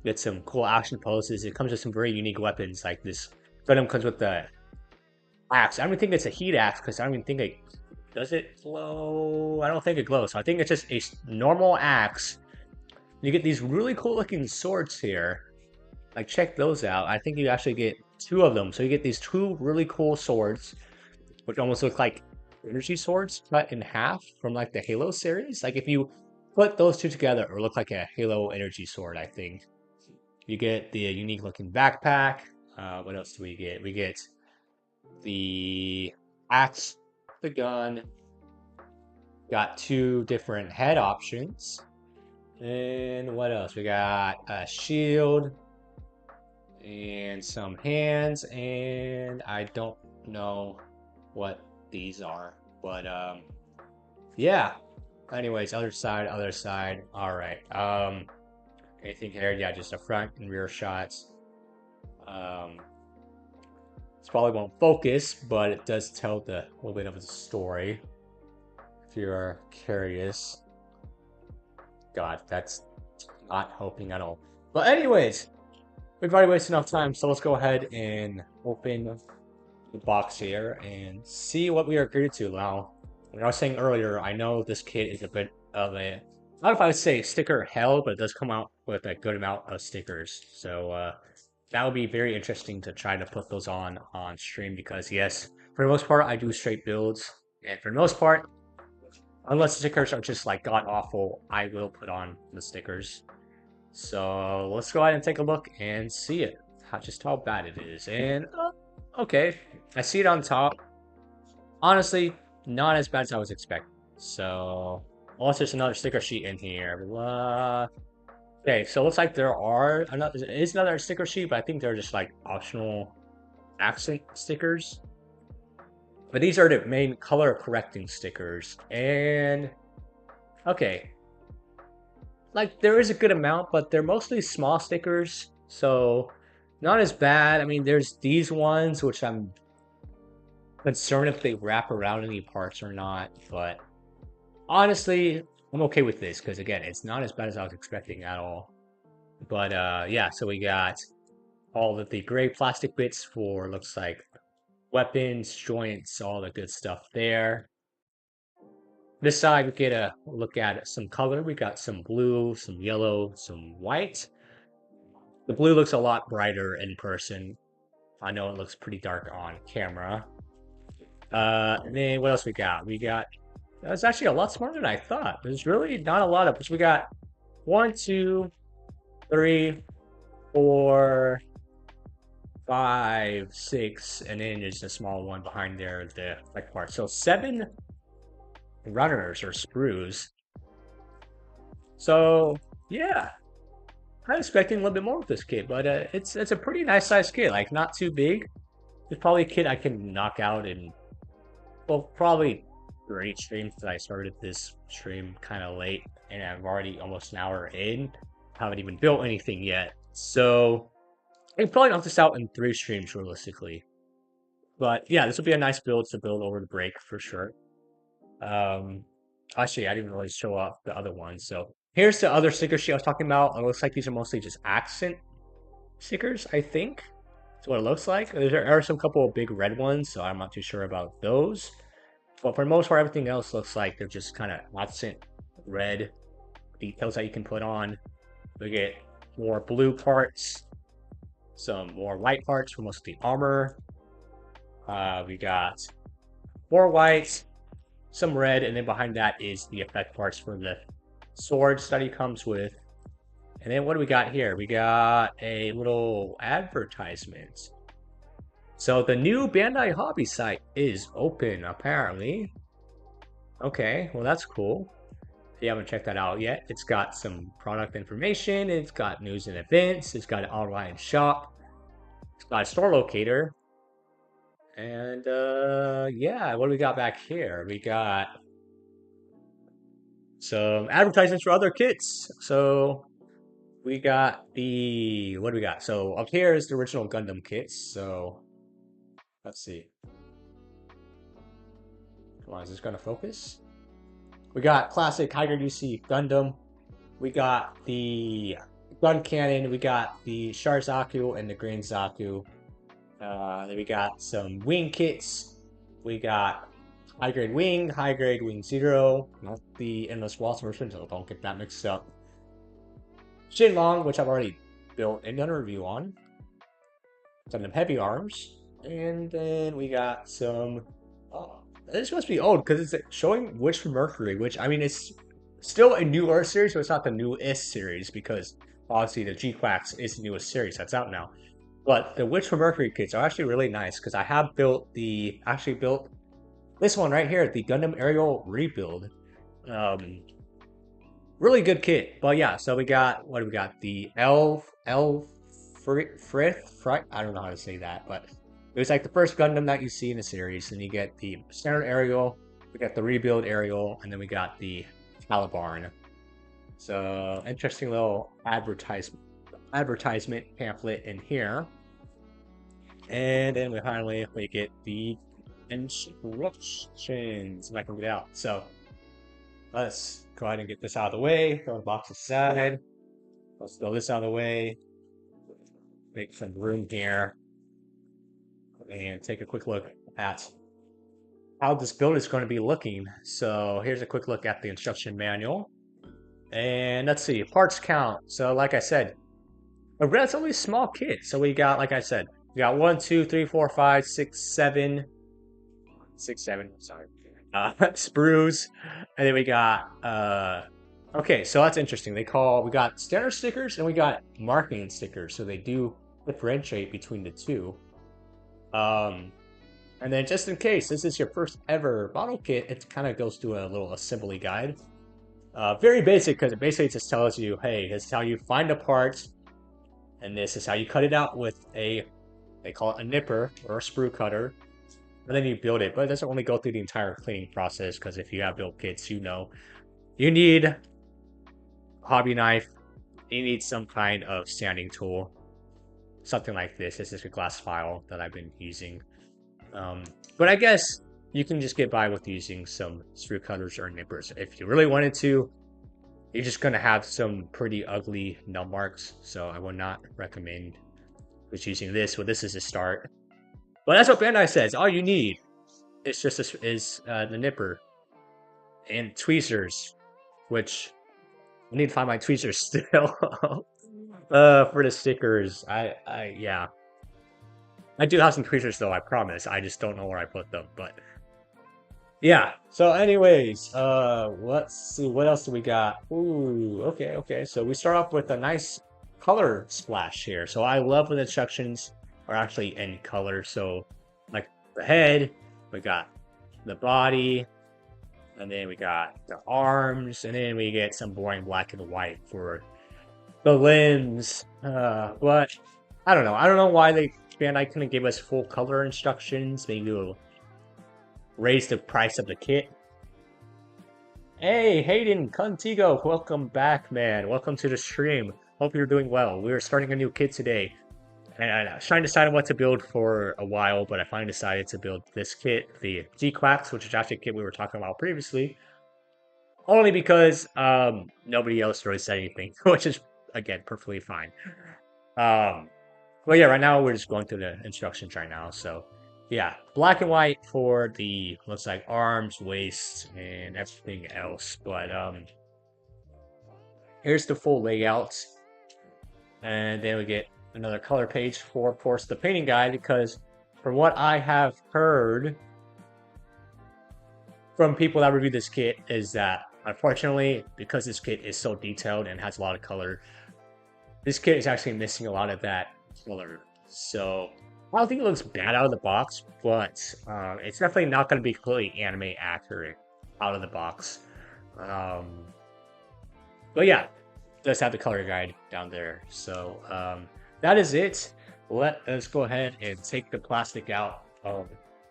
Speaker 1: Get some cool action poses. It comes with some very unique weapons, like this Gundam comes with the axe. I don't even think it's a heat axe because I don't even think it does it glow. I don't think it glows. So I think it's just a normal axe. You get these really cool looking swords here. Like check those out. I think you actually get two of them. So you get these two really cool swords, which almost look like energy swords cut in half from like the Halo series. Like if you put those two together, it would look like a Halo energy sword. I think you get the unique looking backpack. What else do we get? We get the axe, the gun, got two different head options, and what else? We got a shield and some hands, and I don't know what these are, but yeah. Anyways, other side. All right. Anything here? Yeah, just a front and rear shots. This probably won't focus, but it does tell the little bit of the story. If you're curious. God, that's not helping at all. But anyways, we've already wasted enough time, so let's go ahead and open the box here and see what we are greeted to now. Like I was saying earlier, I know this kit is a bit of a, not if I would say sticker hell, but it does come out with a good amount of stickers. So that would be very interesting to try to put those on stream because yes, for the most part, I do straight builds. And for the most part, unless the stickers are just like god awful, I will put on the stickers. So let's go ahead and take a look and see it. Just how bad it is. And okay, I see it on top. Honestly, not as bad as I was expecting. So also there's another sticker sheet in here. Okay, so it looks like there is another sticker sheet, but I think they're just like optional accent stickers. But these are the main color correcting stickers. And okay, like there is a good amount, but they're mostly small stickers, so Not as bad. I mean, there's these ones which I'm concerned if they wrap around any parts or not, but honestly, I'm okay with this because again, it's not as bad as I was expecting at all. But yeah, so we got all of the gray plastic bits for looks like weapons, joints, all the good stuff there. This side we get a look at some color. We got some blue, some yellow, some white. The blue looks a lot brighter in person. I know it looks pretty dark on camera. And then what else we got? We got that's actually a lot smarter than I thought. There's really not a lot of we got one, two, three, four, five, six, and then there's a small one behind there, the like part. So seven runners or sprues. So yeah, I'm expecting a little bit more with this kit, but it's a pretty nice sized kit, like not too big. It's probably a kit I can knock out in well probably 3 streams because I started this stream kind of late and I'm already almost an hour in. Haven't even built anything yet, so I can probably knock this out in 3 streams realistically. But yeah, this will be a nice build to build over the break for sure. Um, Actually, I didn't really show off the other ones. So here's the other sticker sheet I was talking about. It looks like these are mostly just accent stickers, I think. That's what it looks like. There are some couple of big red ones, so I'm not too sure about those. But for the most part, everything else looks like they're just kind of accent red details that you can put on. We get more blue parts, some more white parts for most of the armor. We got more white, some red, and then behind that is the effect parts for the swords that he comes with. And then what do we got here? We got a little advertisement. So the new Bandai Hobby site is open, apparently. Okay, well that's cool. If you haven't checked that out yet, it's got some product information, it's got news and events, it's got an online shop, it's got a store locator, and yeah, what do we got back here? We got some advertisements for other kits. So we got the what do we got? So up here is the original Gundam kits. So let's see. Come on, is this gonna focus? We got classic High-Grade UC Gundam. We got the gun cannon. We got the Char Zaku and the Green Zaku. Then we got some wing kits. We got high-grade wing 0, not the endless waltz version, so don't get that mixed up. Shinlong, which I've already built and done a review on. Some heavy arms. And then we got some... Oh, this must be old, because it's showing Wish for Mercury, which, I mean, it's still a new Earth series, but it's not the newest series, because obviously the Gquuuuux is the newest series that's out now. But the Witch for Mercury kits are actually really nice, because I have built this one right here, the Gundam Aerial Rebuild. Really good kit. But yeah, so we got, what do we got? The Frith? I don't know how to say that, but it was like the first Gundam that you see in the series. And you get the standard aerial, we got the rebuild aerial, and then we got the Calibarn. So interesting little advertisement pamphlet in here. And then we finally get the instructions, if I can get out. So let's go ahead and get this out of the way. Throw the box aside. Let's throw this out of the way. Make some room here. And take a quick look at how this build is going to be looking. So here's a quick look at the instruction manual. And let's see, parts count. So like I said, a relatively small kit. So we got, like I said, we got 1, 2, 3, 4, 5, 6, 7. 6, 7, sorry. Sprues. And then we got okay, so that's interesting. We got standard stickers and we got marking stickers. So they do differentiate between the two. And then just in case this is your first ever model kit, it kind of goes through a little assembly guide. Very basic because it basically just tells you, hey, this is how you find a part, and this is how you cut it out with they call it a nipper or a sprue cutter, and then you build it. But it doesn't only go through the entire cleaning process, because if you have built kits, you know you need a hobby knife, you need some kind of sanding tool, something like this. This is a glass file that I've been using. But I guess you can just get by with using some screw cutters or nippers. If you really wanted to, you're just gonna have some pretty ugly nub marks. So I would not recommend just using this. Well, this is a start. But that's what Bandai says. All you need is just the nipper and tweezers, which I need to find my tweezers still. For the stickers, yeah, I do have some tweezers though. I promise. I just don't know where I put them, but yeah. So, anyways, let's see what else do we got. Ooh, okay. So we start off with a nice color splash here. So I love when the instructions are actually in color. So, like the head, we got the body, and then we got the arms, and then we get some boring black and white for the limbs. But I don't know. I don't know why Bandai couldn't give us full color instructions. Maybe we'll raise the price of the kit. Hey, Hayden Contigo, welcome back, man. Welcome to the stream. Hope you're doing well. We're starting a new kit today. And I was trying to decide on what to build for a while, but I finally decided to build this kit, the Gquuuuux, which is actually a kit we were talking about previously. Only because nobody else really said anything, which is, again, perfectly fine. But yeah, right now we're just going through the instructions right now. So yeah, black and white for the, looks like arms, waist, and everything else. But here's the full layout. And then we get another color page for, of course, the painting guide, because from what I have heard from people that review this kit is that, unfortunately, because this kit is so detailed and has a lot of color, this kit is actually missing a lot of that color. So I don't think it looks bad out of the box, but it's definitely not going to be completely anime accurate out of the box. But yeah, it does have the color guide down there. So that is it. Let us go ahead and take the plastic out of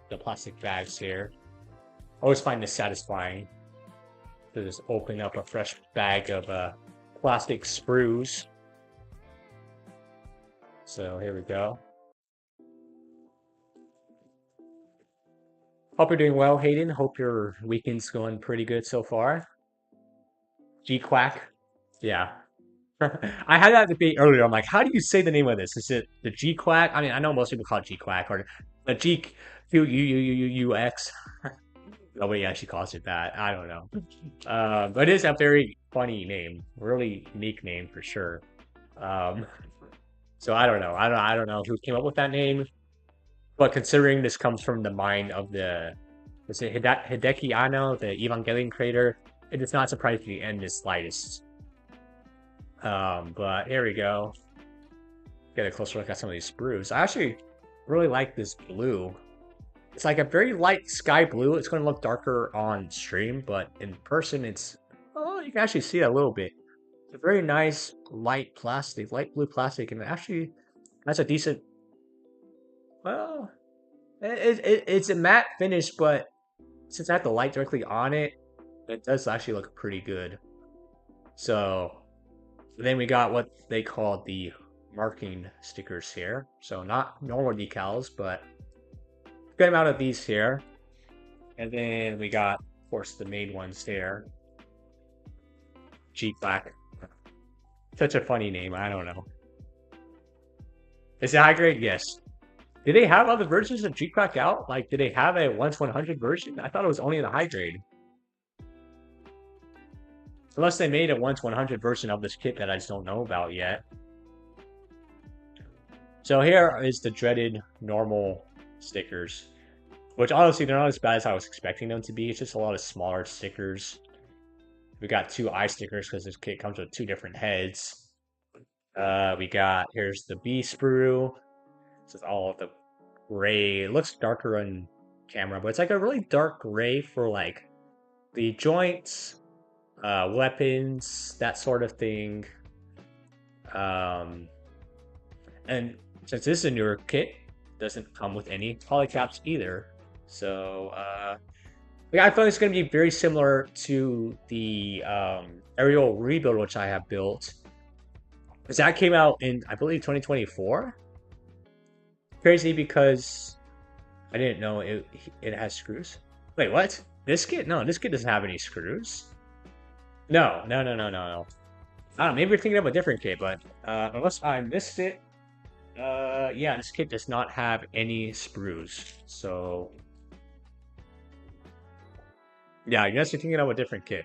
Speaker 1: the plastic bags here. I always find this satisfying to just open up a fresh bag of plastic sprues. So here we go. Hope you're doing well, Hayden. Hope your weekend's going pretty good so far. Gquuuuux. Yeah. I had that debate earlier. I'm like, how do you say the name of this? Is it the Gquuuuux? I mean, I know most people call it Gquuuuux or the Gquuuuux. Nobody actually calls it that. I don't know. But it is a very funny name. Really unique name for sure. So I don't know. I don't know who came up with that name. But considering this comes from the mind of is it Hideki Anno, the Evangelion creator, it does not surprise me in the slightest. But here we go. Get a closer look at some of these sprues. I actually really like this blue. It's like a very light sky blue. It's going to look darker on stream, but in person, you can actually see it a little bit. It's a very nice light blue plastic, and it actually has a decent. Well, it's a matte finish, but since I have the light directly on it, it does actually look pretty good. So then we got what they call the marking stickers here. So not normal decals, but a good amount of these here. And then we got, of course, the main ones there. Gquuuuux. Such a funny name. I don't know. Is it high grade? Yes. Did they have other versions of Gquuuuux out? Like, did they have a 1/100 version? I thought it was only the high grade. Unless they made a 1/100 version of this kit that I just don't know about yet. So here is the dreaded normal stickers, which honestly they're not as bad as I was expecting them to be. It's just a lot of smaller stickers. We got 2 eye stickers because this kit comes with 2 different heads. Here's the B sprue. This is all of the gray. It looks darker on camera, but it's like a really dark gray for like the joints, weapons, that sort of thing. And since this is a newer kit, it doesn't come with any polycaps either. So yeah, I feel it's going to be very similar to the aerial rebuild which I have built, because that came out in, I believe, 2024. crazy because I didn't know it has screws. Wait, what? This kit? No, this kit doesn't have any screws. No, no, no, no, no, no. I don't know, maybe you're thinking of a different kit, but unless I missed it, yeah, this kit does not have any sprues. So, yeah, I guess you're thinking of a different kit.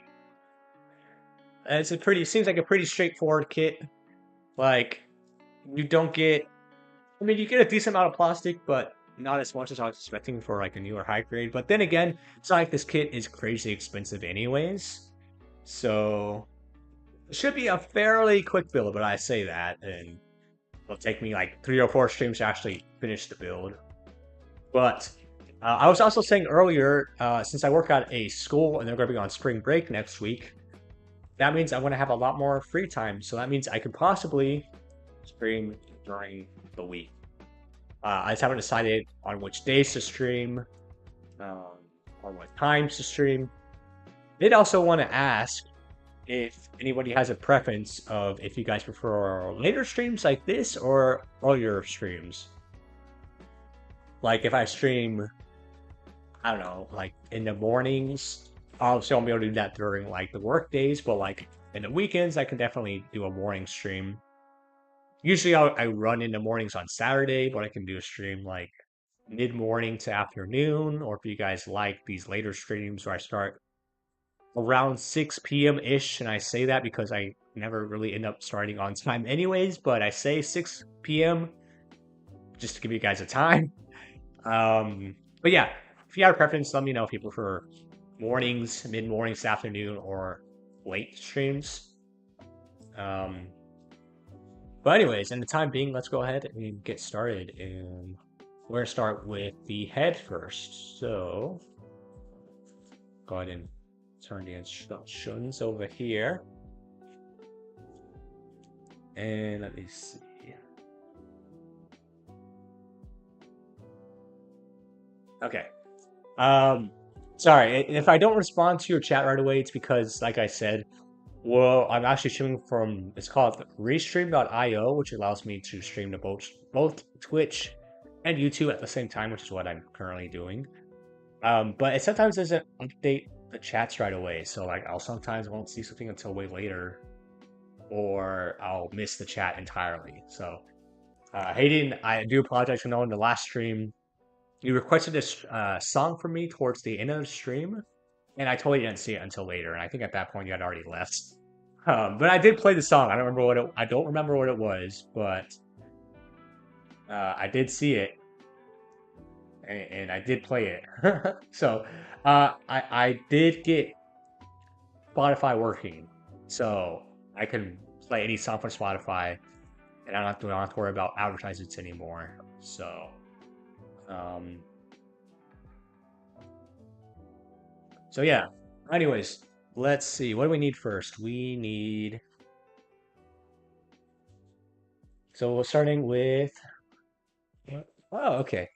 Speaker 1: It's a pretty, seems like a pretty straightforward kit. Like, you don't get, I mean, you get a decent amount of plastic, but not as much as I was expecting for like a newer high grade. But then again, it's not like this kit is crazy expensive anyways. So, it should be a fairly quick build, but I say that, and it'll take me like 3 or 4 streams to actually finish the build. But I was also saying earlier, since I work at a school and they're going to be on spring break next week, that means I'm going to have a lot more free time. So that means I could possibly stream during the week. I just haven't decided on which days to stream, or what times to stream. Did also want to ask if anybody has a preference of if you guys prefer later streams like this or earlier streams. Like if I stream, I don't know, like in the mornings, obviously I won't be able to do that during like the work days, but like in the weekends, I can definitely do a morning stream. Usually I run in the mornings on Saturday, but I can do a stream like mid-morning to afternoon, or if you guys like these later streams where I start around 6 p.m. ish, and I say that because I never really end up starting on time anyways, but I say 6 p.m. just to give you guys a time. But yeah, if you have a preference, let me know if you prefer mornings, mid-mornings, afternoon, or late streams. But anyways, in the time being, let's go ahead and get started. And we're gonna start with the head first. So go ahead and turn the instructions over here. And let me see. Okay. Sorry, if I don't respond to your chat right away, it's because, like I said, well, I'm actually streaming from, it's called Restream.io, which allows me to stream to both Twitch and YouTube at the same time, which is what I'm currently doing. But it sometimes doesn't update the chats right away, so like I'll sometimes won't see something until way later, or I'll miss the chat entirely. So, Hayden, I do apologize. I know in the last stream you requested this song from me towards the end of the stream, and I totally didn't see it until later. And I think at that point you had already left. But I did play the song. I don't remember what it was, but I did see it, and I did play it. So I did get Spotify working, so I can play any song from Spotify, and I don't have to worry about advertisements anymore. So. So yeah, anyways, let's see. What do we need first? We need... So we're starting with... Oh, okay.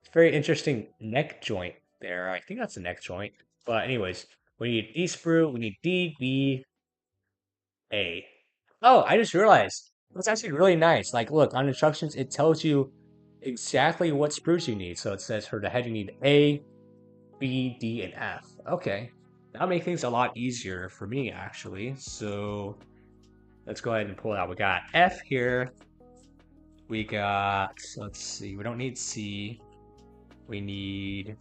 Speaker 1: It's very interesting neck joint there. I think that's a neck joint. But anyways, we need D sprue, we need D, B, A. Oh, I just realized. That's actually really nice. Like, look, on instructions, it tells you exactly what sprues you need. So it says for the head, you need A, B, D, and F. Okay. That'll make things a lot easier for me, actually. So let's go ahead and pull it out. We got F here. We got, let's see, we don't need C. We need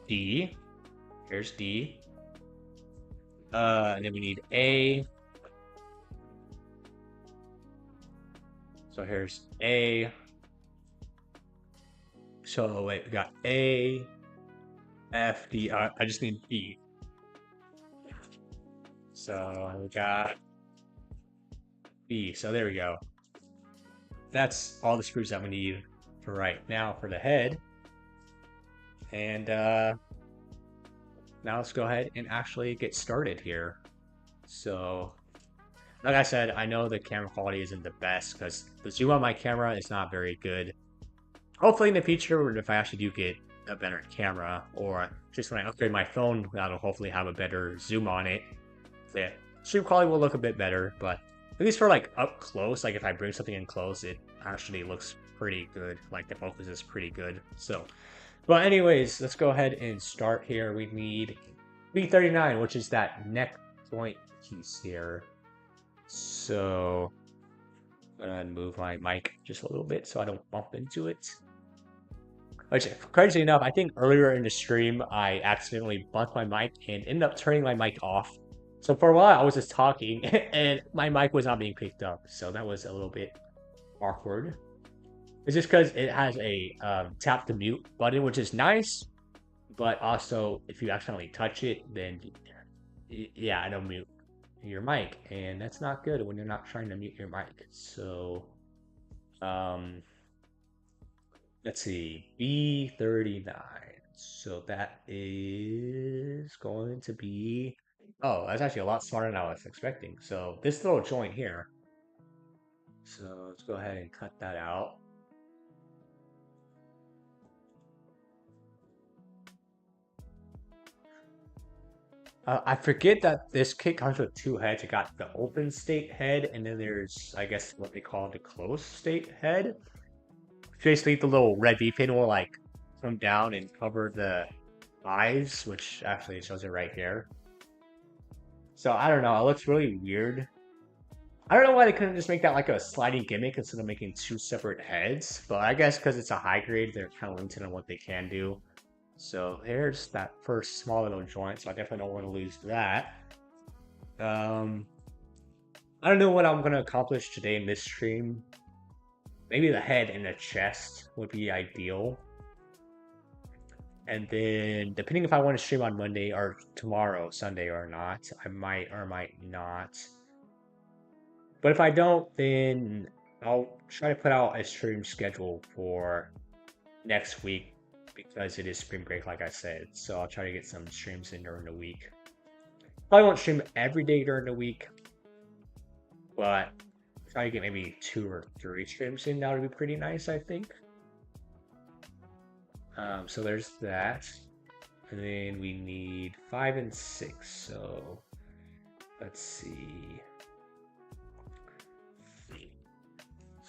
Speaker 1: D. Here's D. And then we need A. So here's A. So wait, we got A, F, D. I just need B. So we got B. So there we go. That's all the sprues that we need for right now for the head. And now let's go ahead and actually get started here. So, like I said, I know the camera quality isn't the best because the zoom on my camera is not very good. Hopefully in the future, if I actually do get a better camera, or just when I upgrade my phone, that'll hopefully have a better zoom on it. The stream quality will look a bit better, but At least for like up close, like if I bring something in close, it actually looks pretty good. Like the focus is pretty good. So, but anyways, let's go ahead and start here. We need B39, which is that neck joint piece here. So I'm gonna move my mic just a little bit so I don't bump into it. Which, crazy enough, I think earlier in the stream I accidentally bumped my mic and ended up turning my mic off. So for a while I was just talking and my mic was not being picked up. So that was a little bit awkward. It's just because it has a tap to mute button, which is nice, but also if you accidentally touch it, then yeah, it'll mute your mic, and that's not good when you're not trying to mute your mic. So, um, let's see, B39. So that is going to be. Oh, that's actually a lot smarter than I was expecting. So this little joint here. So let's go ahead and cut that out. I forget that this kit comes with two heads. You got the open state head, and then there's, I guess, what they call the closed state head. Basically, the little red V pin will like come down and cover the eyes, which actually shows it right here. So I don't know. It looks really weird. I don't know why they couldn't just make that like a sliding gimmick instead of making two separate heads. But I guess because it's a high grade, they're kind of limited on what they can do. So there's that first small little joint, so I definitely don't want to lose that. Um, I don't know what I'm gonna accomplish today in this stream. Maybe the head and the chest would be ideal. And then depending if I want to stream on Monday or tomorrow, Sunday or not, I might or might not. But if I don't, then I'll try to put out a stream schedule for next week because it is spring break, like I said. So I'll try to get some streams in during the week. Probably won't stream every day during the week, but try to get maybe 2 or 3 streams in. That would be pretty nice, I think. So there's that. And then we need 5 and 6. So let's see.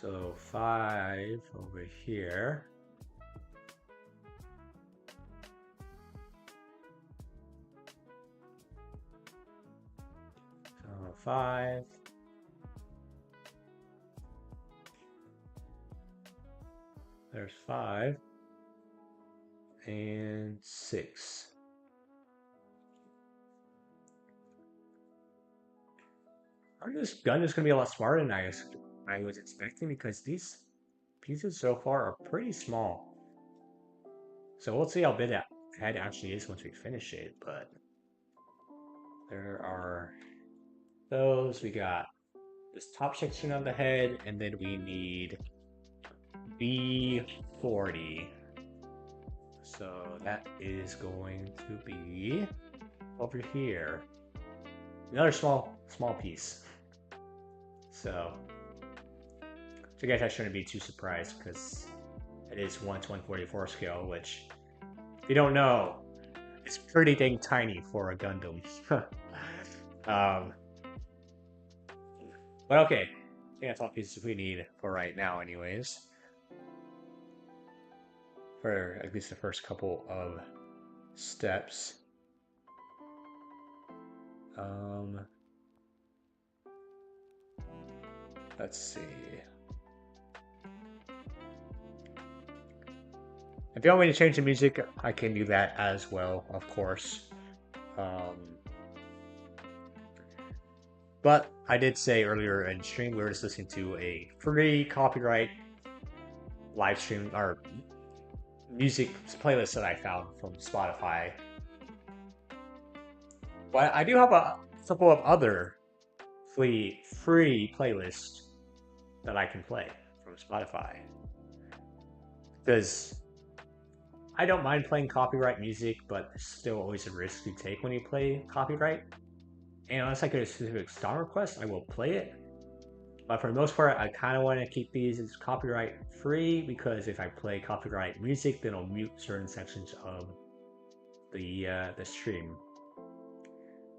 Speaker 1: So 5 over here. So 5. There's 5. And 6. This gun is going to be a lot smarter than I was expecting because these pieces so far are pretty small. So we'll see how big that head actually is once we finish it. But there are those. We got this top section of the head, and then we need B40. So that is going to be over here. Another small piece. So I guess I shouldn't be too surprised because it is 1 to 144 scale, which, if you don't know, is pretty dang tiny for a Gundam. But okay, I think that's all pieces we need for right now anyways. For at least the first couple of steps. Let's see. If you want me to change the music, I can do that as well, of course. But I did say earlier in stream we were just listening to a free copyright live stream or music playlist that I found from Spotify. But I do have a couple of other free playlists that I can play from Spotify. Because I don't mind playing copyright music, but there's still always a risk you take when you play copyright. And unless I get a specific song request, I will play it. But for the most part, I kind of want to keep these as copyright free because if I play copyright music, then it'll mute certain sections of the stream.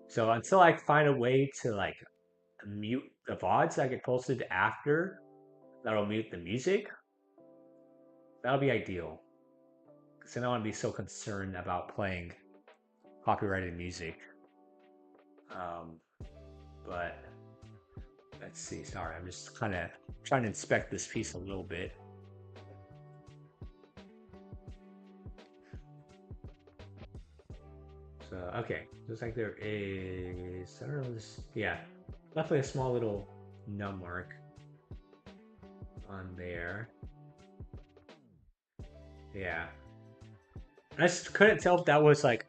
Speaker 1: So until I find a way to like mute the VODs that get posted after that'll mute the music, that'll be ideal. Because I don't want to be so concerned about playing copyrighted music. Um, but let's see. Sorry, I'm just kind of trying to inspect this piece a little bit. So, okay. Looks like there is, I don't know this, yeah, definitely a small little num mark on there. Yeah. I just couldn't tell if that was like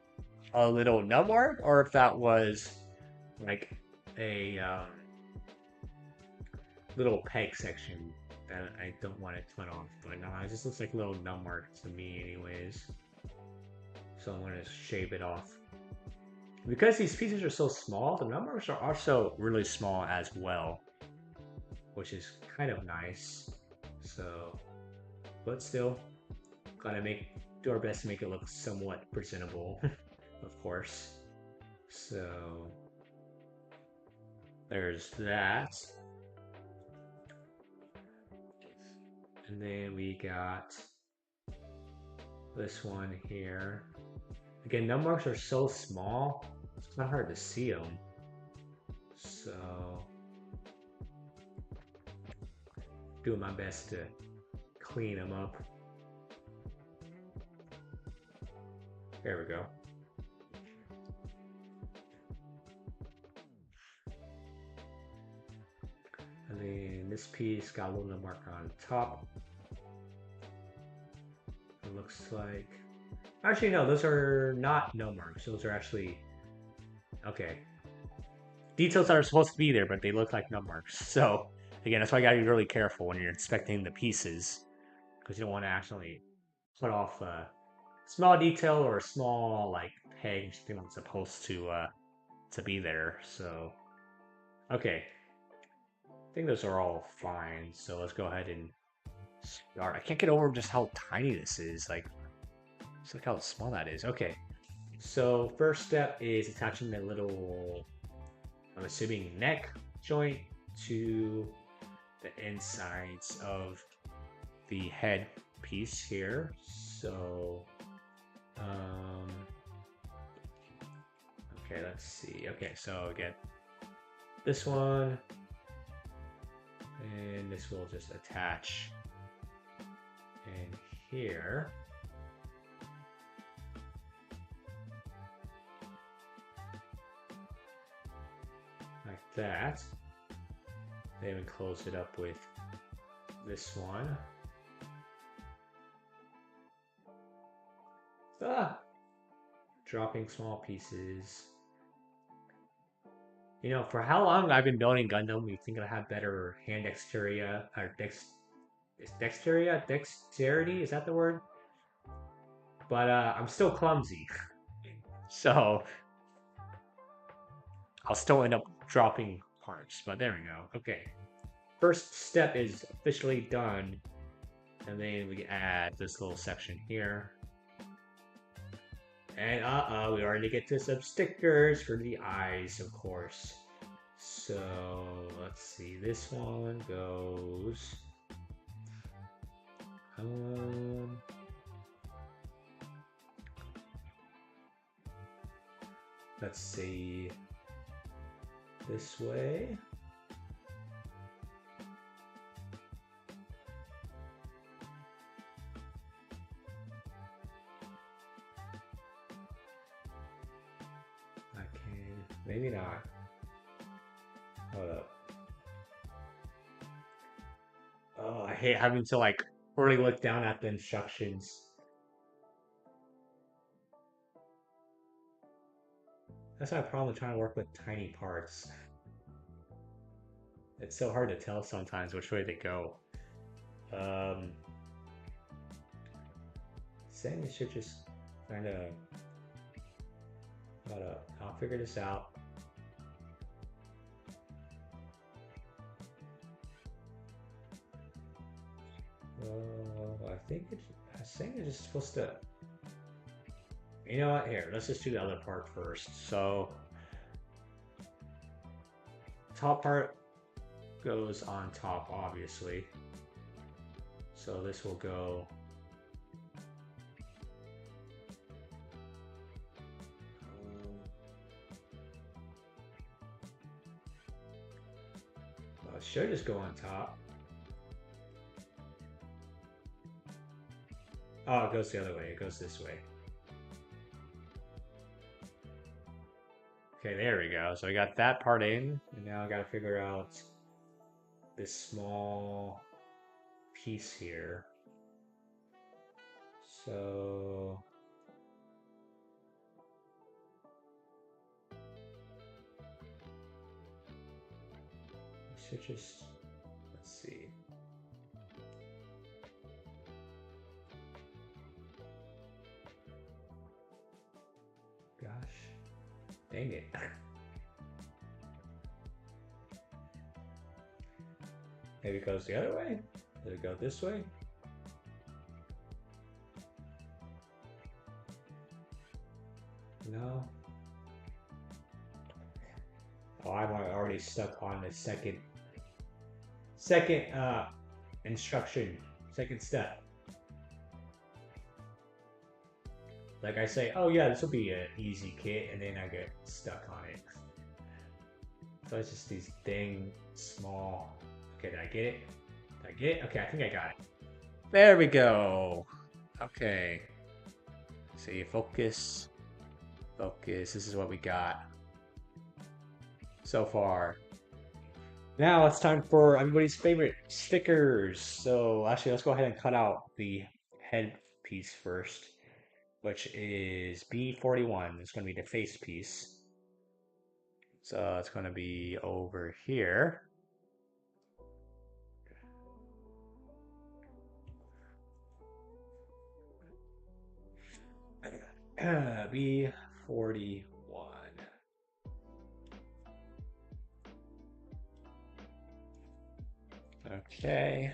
Speaker 1: a little num mark or if that was like a little peg section that I don't want to turn off. But no, it just looks like a little num mark to me anyways. So I'm going to shave it off. Because these pieces are so small, the numbers are also really small as well, which is kind of nice. So, but still, gotta do our best to make it look somewhat presentable, of course. So, there's that. And then we got this one here. Again, num marks are so small, it's kind of hard to see them. So, doing my best to clean them up. There we go. And then this piece got a little num mark on top. It looks like, actually no, those are not num marks. Those are actually, okay, details that are supposed to be there, but they look like num marks. So again, that's why you gotta be really careful when you're inspecting the pieces, because you don't want to actually put off a small detail or a small like peg thing that's supposed to be there. So okay, I think those are all fine. So let's go ahead and start. I can't get over just how tiny this is. Like, just look how small that is. Okay, so first step is attaching the little, I'm assuming, neck joint to the insides of the head piece here. So, okay, let's see. Okay, so again, this one, and this will just attach in here. Like that. Then we close it up with this one. Ah! Dropping small pieces. You know, for how long I've been building Gundam, we think I have better hand dexterity, or dexterity, is that the word? But I'm still clumsy. So I'll still end up dropping parts, but there we go. Okay. First step is officially done. And then we add this little section here. And we already get to some stickers for the eyes, of course. So let's see, this one goes. Let's see, this way. Maybe not. Hold up. Oh, I hate having to like really look down at the instructions. That's my problem with trying to work with tiny parts. It's so hard to tell sometimes which way to go. Saying you should just kind of. Hold up. I'll figure this out. I think it's just supposed to. You know what? Here, let's just do the other part first. So, top part, goes on top, obviously. So this will go. Well, it should just go on top. Oh, it goes the other way. It goes this way. Okay, there we go. So I got that part in, and now I got to figure out this small piece here. So I should just, let's see. Gosh, dang it. Maybe it goes the other way? Does it go this way? No. Oh, I'm already stuck on the second instruction, second step. Like I say, oh yeah, this will be an easy kit, and then I get stuck on it. So it's just these dang small. Okay, did I get it? Did I get it? Okay, I think I got it. There we go. Okay. See, focus. Focus. This is what we got so far. Now it's time for everybody's favorite stickers. So actually, let's go ahead and cut out the head piece first, which is B41. It's going to be the face piece. So it's going to be over here. B41. Okay.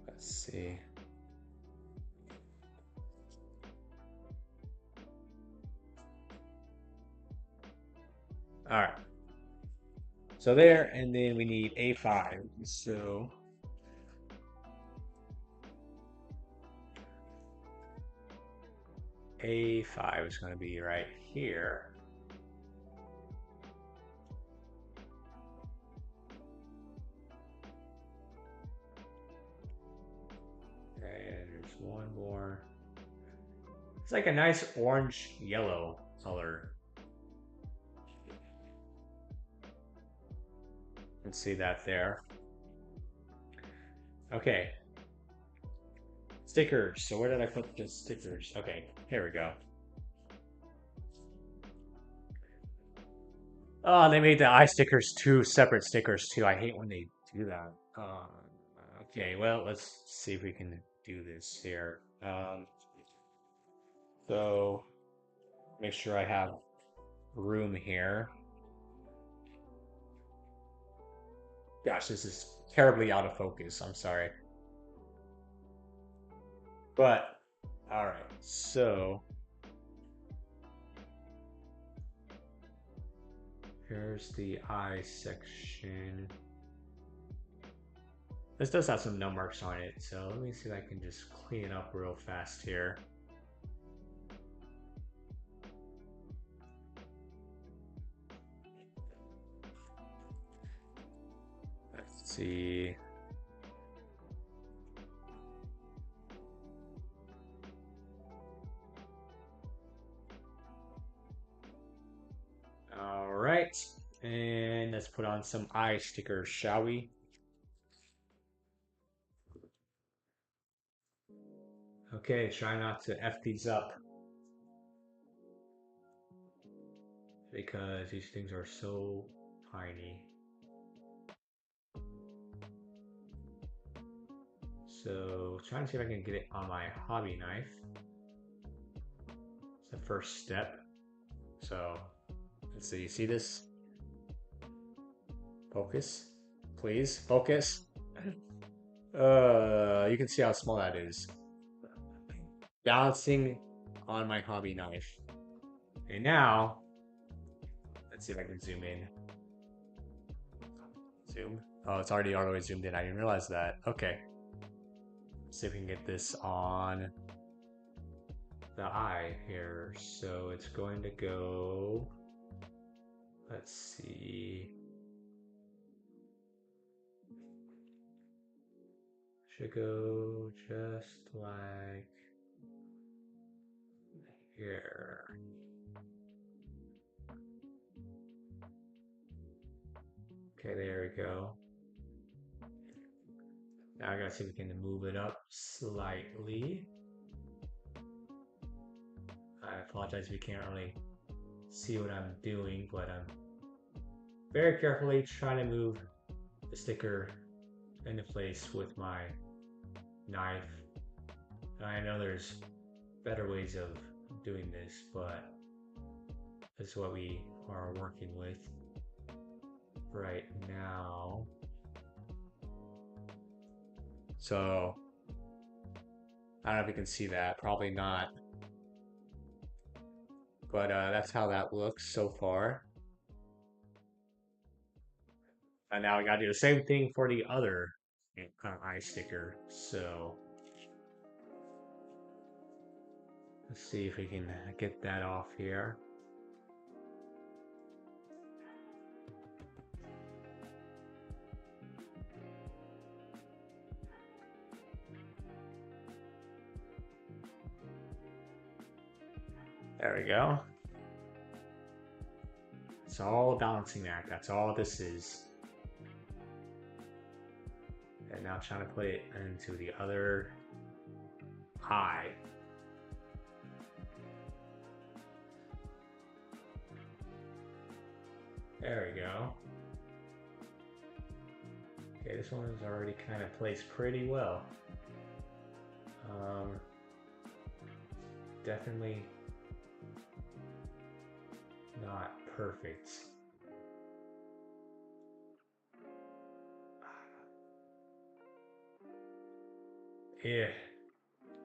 Speaker 1: Let's see. All right. So there, and then we need A5. So A5 is going to be right here. Okay, and there's one more. It's like a nice orange yellow color. Let's see that there. Okay. Stickers. So where did I put the stickers? Okay, here we go. Oh, they made the eye stickers two separate stickers too. I hate when they do that. Okay, well, let's see if we can do this here. So make sure I have room here. Gosh, this is terribly out of focus. I'm sorry. But, all right, so here's the eye section. This does have some num marks on it, so let me see if I can just clean it up real fast here. Let's see. All right, and let's put on some eye stickers, shall we? Okay, try not to F these up because these things are so tiny. So trying to see if I can get it on my hobby knife. It's the first step. So let's see, you see this? Focus, please, focus. You can see how small that is. Balancing on my hobby knife. And now, let's see if I can zoom in. Zoom. Oh, it's already all the way zoomed in. I didn't realize that. Okay. Let's see if we can get this on the eye here. So it's going to go. Let's see. Should go just like here. Okay, there we go. Now I gotta see if we can move it up slightly. I apologize if you can't really see what I'm doing, but I'm very carefully trying to move the sticker into place with my knife. I know there's better ways of doing this, but this is what we are working with right now. So I don't know if you can see that, probably not. But that's how that looks so far. And now I gotta do the same thing for the other eye sticker. So let's see if we can get that off here. There we go. It's all a balancing act. That's all this is. And now trying to put it into the other eye. There we go. Okay, this one is already kind of placed pretty well. Definitely not perfect. Yeah,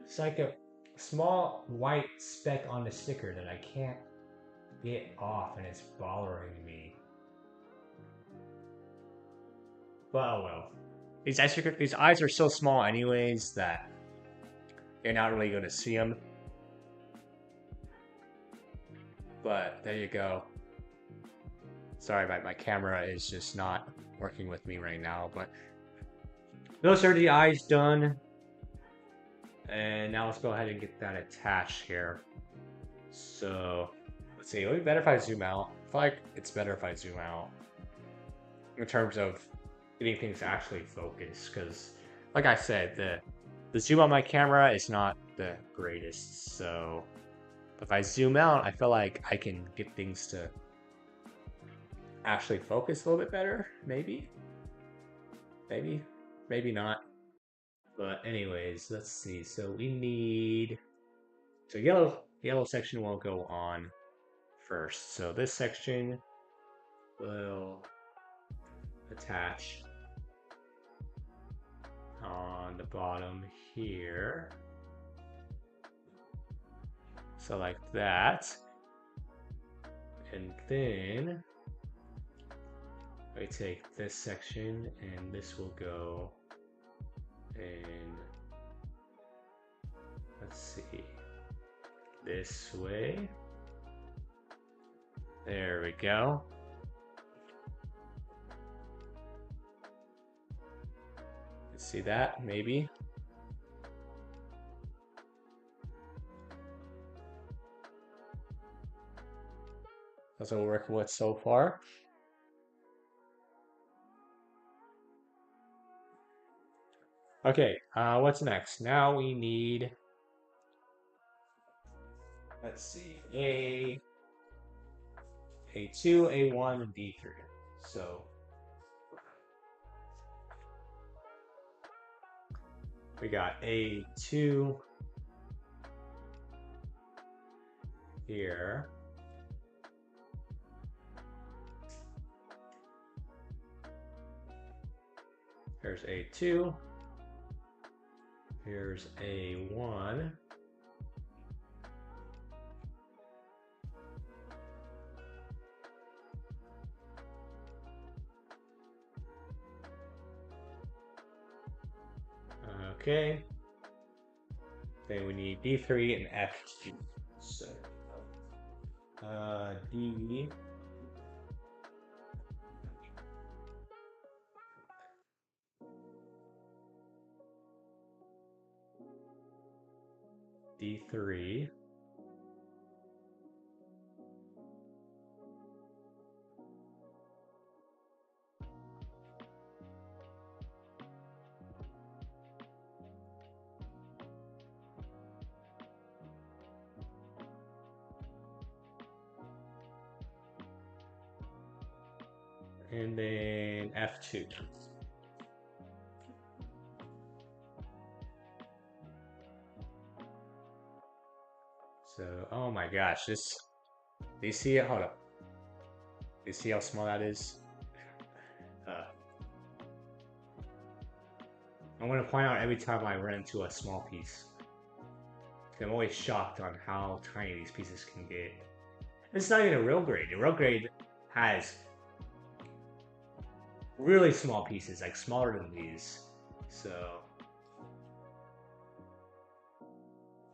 Speaker 1: it's like a small white speck on the sticker that I can't get off, and it's bothering me. But oh well. These eyes are so small anyways that you're not really going to see them. But there you go. Sorry, my camera is just not working with me right now. But those are the eyes done. And now let's go ahead and get that attached here. So let's see. It would be better if I zoom out. I feel like it's better if I zoom out in terms of getting things actually focused. Because, like I said, the zoom on my camera is not the greatest. So if I zoom out, I feel like I can get things to actually focus a little bit better. Maybe not. But anyways, let's see. So we need, so yellow section will go on first. So this section will attach on the bottom here. So like that. And then I take this section and this will go in, let's see, this way. There we go. See that? Maybe. That's what we're working with so far. Okay, what's next? Now we need, let's see, A2, A1, and D3. So we got A2 here. Here's A2. Here's A1. Okay. Then we need D3 and F2. So, D, D3. And then F2. So, oh my gosh, this, do you see it? Hold up. Do you see how small that is? Uh, I'm going to point out every time I run into a small piece. I'm always shocked on how tiny these pieces can get. It's not even a real grade. The real grade has really small pieces, like smaller than these. So,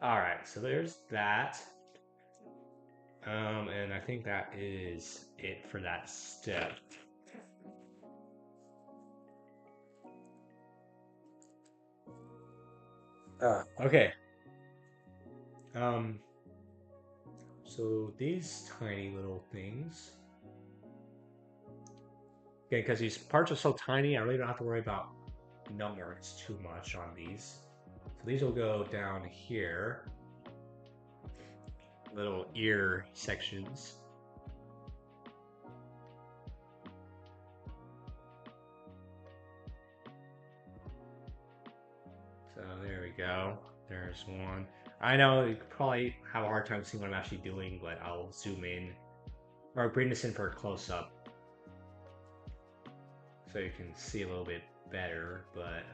Speaker 1: alright, so there's that. And I think that is it for that step. Okay. Um, so these tiny little things. Okay, because these parts are so tiny, I really don't have to worry about numbers too much on these. So these will go down here. Little ear sections. So there we go. There's one. I know you could probably have a hard time seeing what I'm actually doing, but I'll zoom in or bring this in for a close up so you can see a little bit better. But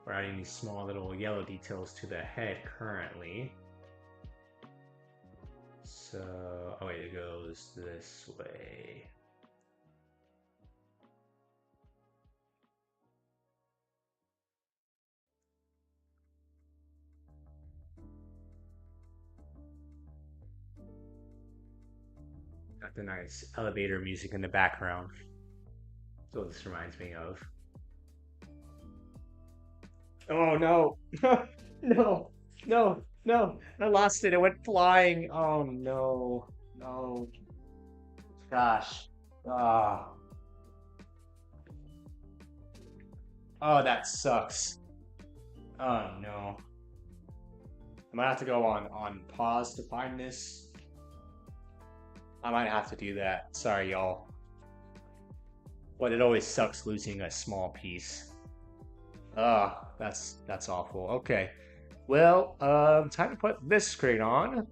Speaker 1: we're adding these small little yellow details to the head currently. So, oh wait, it goes this way. Got the nice elevator music in the background. That's what this reminds me of. Oh no! No! No! No! I lost it. It went flying. Oh no! No! Gosh! Ah! Oh, that sucks. Oh no! I might have to go on pause to find this. I might have to do that. Sorry, y'all. But it always sucks losing a small piece. Ah, that's awful. Okay. Well, time to put this screen on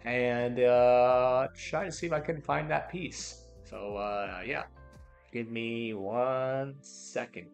Speaker 1: and try to see if I can find that piece. So yeah, give me 1 second.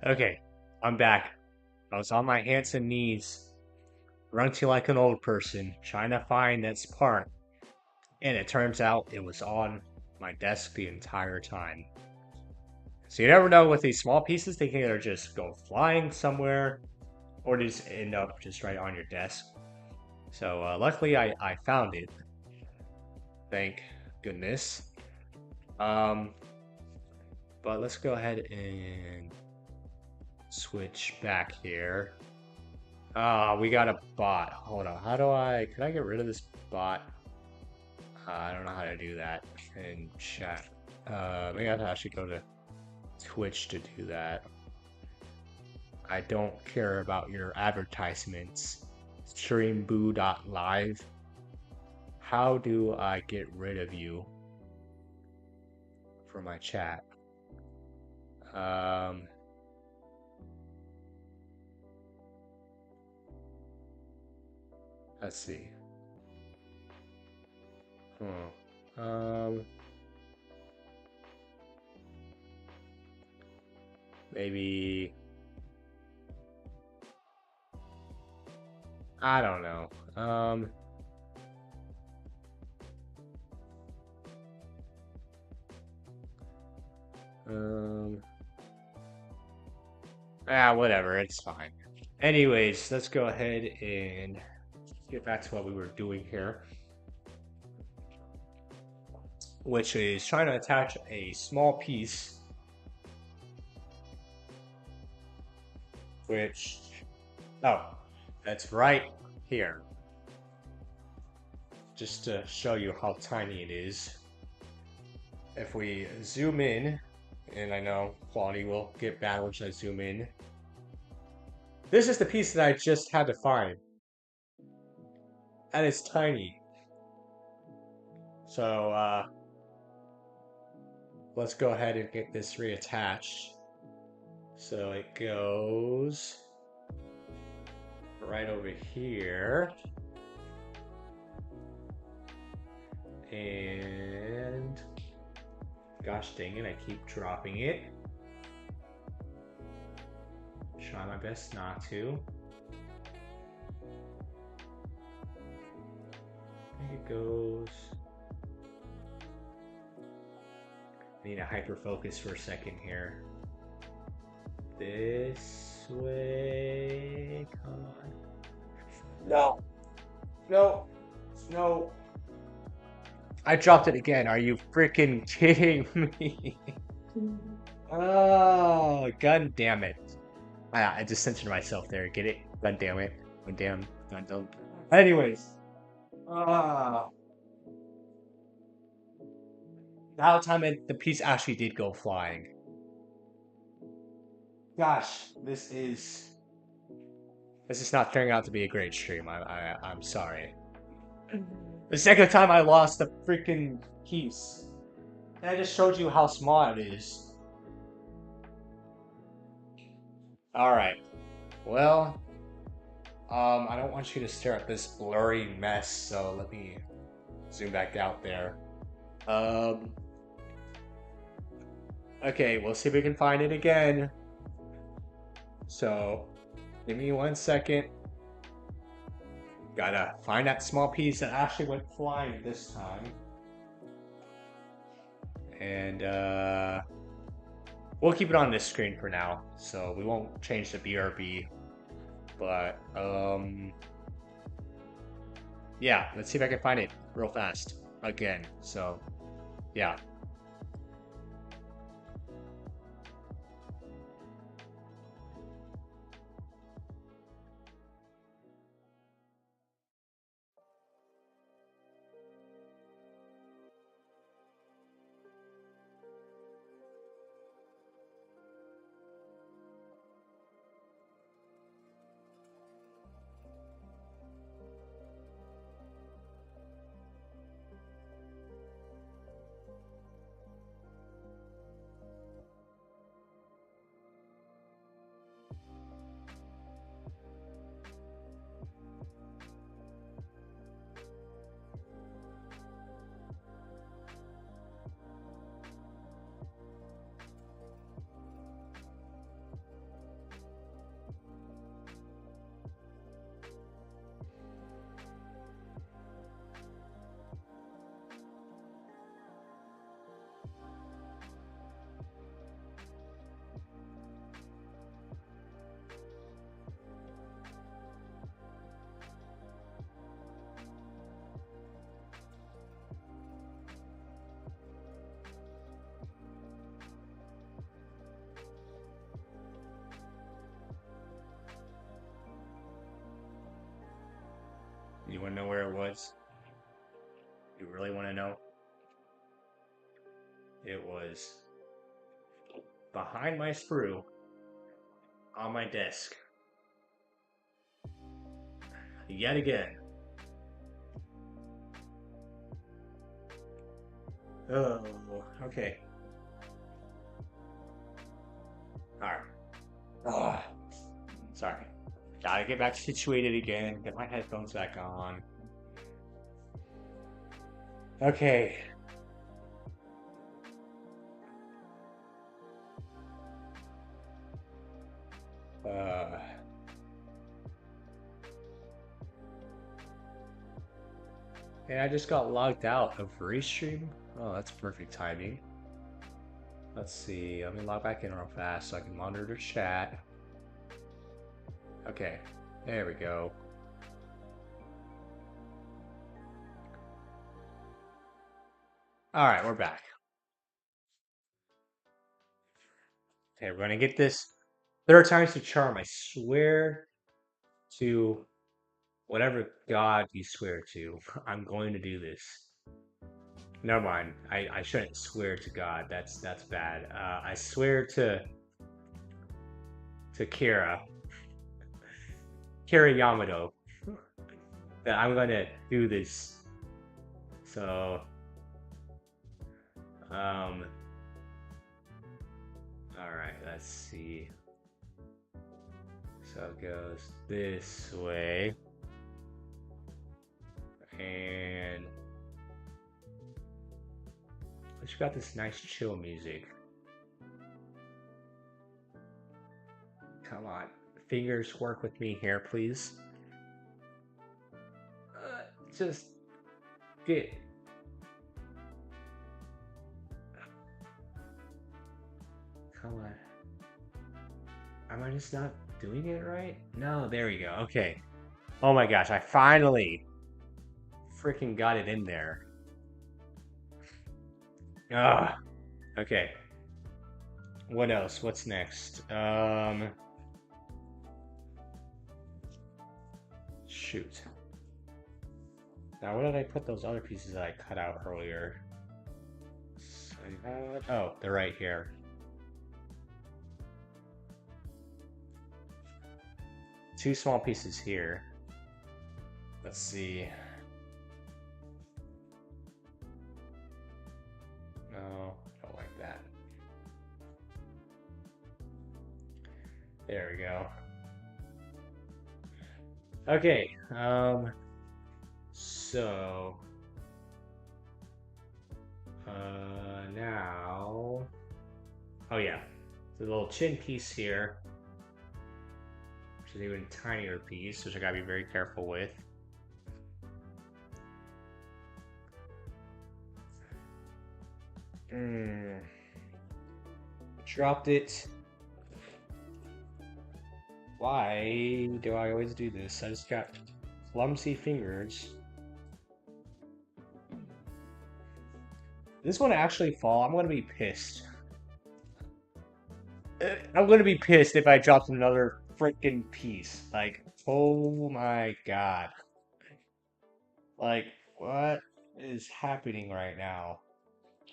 Speaker 1: Okay, I'm back. I was on my hands and knees, grunting like an old person, trying to find that spark. And it turns out it was on my desk the entire time. So you never know with these small pieces, they can either just go flying somewhere or just end up just right on your desk. So luckily I found it. Thank goodness. Um, but let's go ahead and switch back here. Ah, we got a bot. Hold on. Can I get rid of this bot? I don't know how to do that in chat. Maybe I have to actually go to Twitch to do that. I don't care about your advertisements. Streamboo.live. How do I get rid of you from my chat? Let's see. Maybe I don't know. Whatever, it's fine. Anyways, let's go ahead and get back to what we were doing here, which is trying to attach a small piece, which, oh, that's right here. Just to show you how tiny it is. If we zoom in, and I know quality will get bad once I zoom in. This is the piece that I just had to find. And it's tiny. So, let's go ahead and get this reattached. So it goes right over here. And gosh dang it, I keep dropping it. Try my best not to. There it goes. I need to hyper focus for a second here. This way. Come on. No. No. No. I dropped it again. Are you freaking kidding me? Oh, god damn it. I just censored myself there. Get it? God damn it. God damn. God damn. Anyways. That time the piece actually did go flying. Gosh, this is not turning out to be a great stream. I'm sorry. The second time I lost the freaking piece. And I just showed you how small it is. Alright. Well, I don't want you to stare at this blurry mess, so let me zoom back out there. Okay, we'll see if we can find it again. So, give me 1 second. Gotta find that small piece that actually went flying this time. And, we'll keep it on this screen for now, so we won't change the BRB. But, yeah, let's see if I can find it real fast again. So, yeah. You want to know where it was? You really want to know? It was behind my sprue on my desk. Yet again. Oh, okay. Alright. Oh, sorry. Gotta get back situated again. Get my headphones back on. Okay. Uh, and I just got logged out of Restream. Oh, that's perfect timing. Let's see. Let me log back in real fast so I can monitor the chat. Okay, there we go. All right, we're back. Okay, we're gonna get this. Third time's the charm. I swear to whatever God you swear to, I'm going to do this. Never mind. I shouldn't swear to God. That's bad. I swear to Kira Yamato that I'm gonna do this. So, all right. Let's see. So it goes this way, and we got this nice chill music. Come on, fingers, work with me here, please. Just get. Come on. Am I just not doing it right? No, there we go. Okay. Oh my gosh, I finally freaking got it in there. Ah. Okay. What else? What's next? Shoot. Now, where did I put those other pieces that I cut out earlier? Oh, they're right here. Two small pieces here. Let's see. No, I don't like that. There we go. Okay, so now, oh yeah, the little chin piece here, which is an even tinier piece, which I gotta be very careful with. Dropped it. Why do I always do this? I just got clumsy fingers. This one actually fall. I'm gonna be pissed. I'm gonna be pissed if I dropped another freaking piece. Like, oh my god. Like, what is happening right now?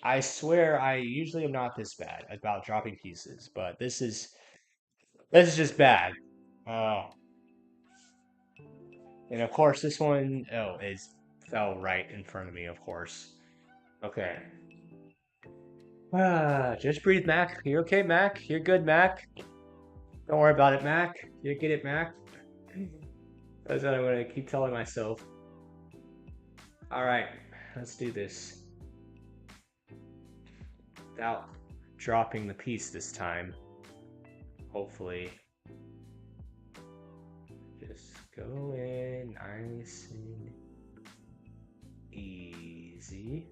Speaker 1: I swear I usually am not this bad about dropping pieces, but this is just bad. Oh. And of course this one, oh, it fell right in front of me, of course. Okay. Just breathe, Mac. You okay, Mac? You're good, Mac. Don't worry about it, Mac. You get it, Mac. That's what I'm gonna keep telling myself. Alright, let's do this. Without dropping the piece this time. Hopefully. Just go in nice and easy.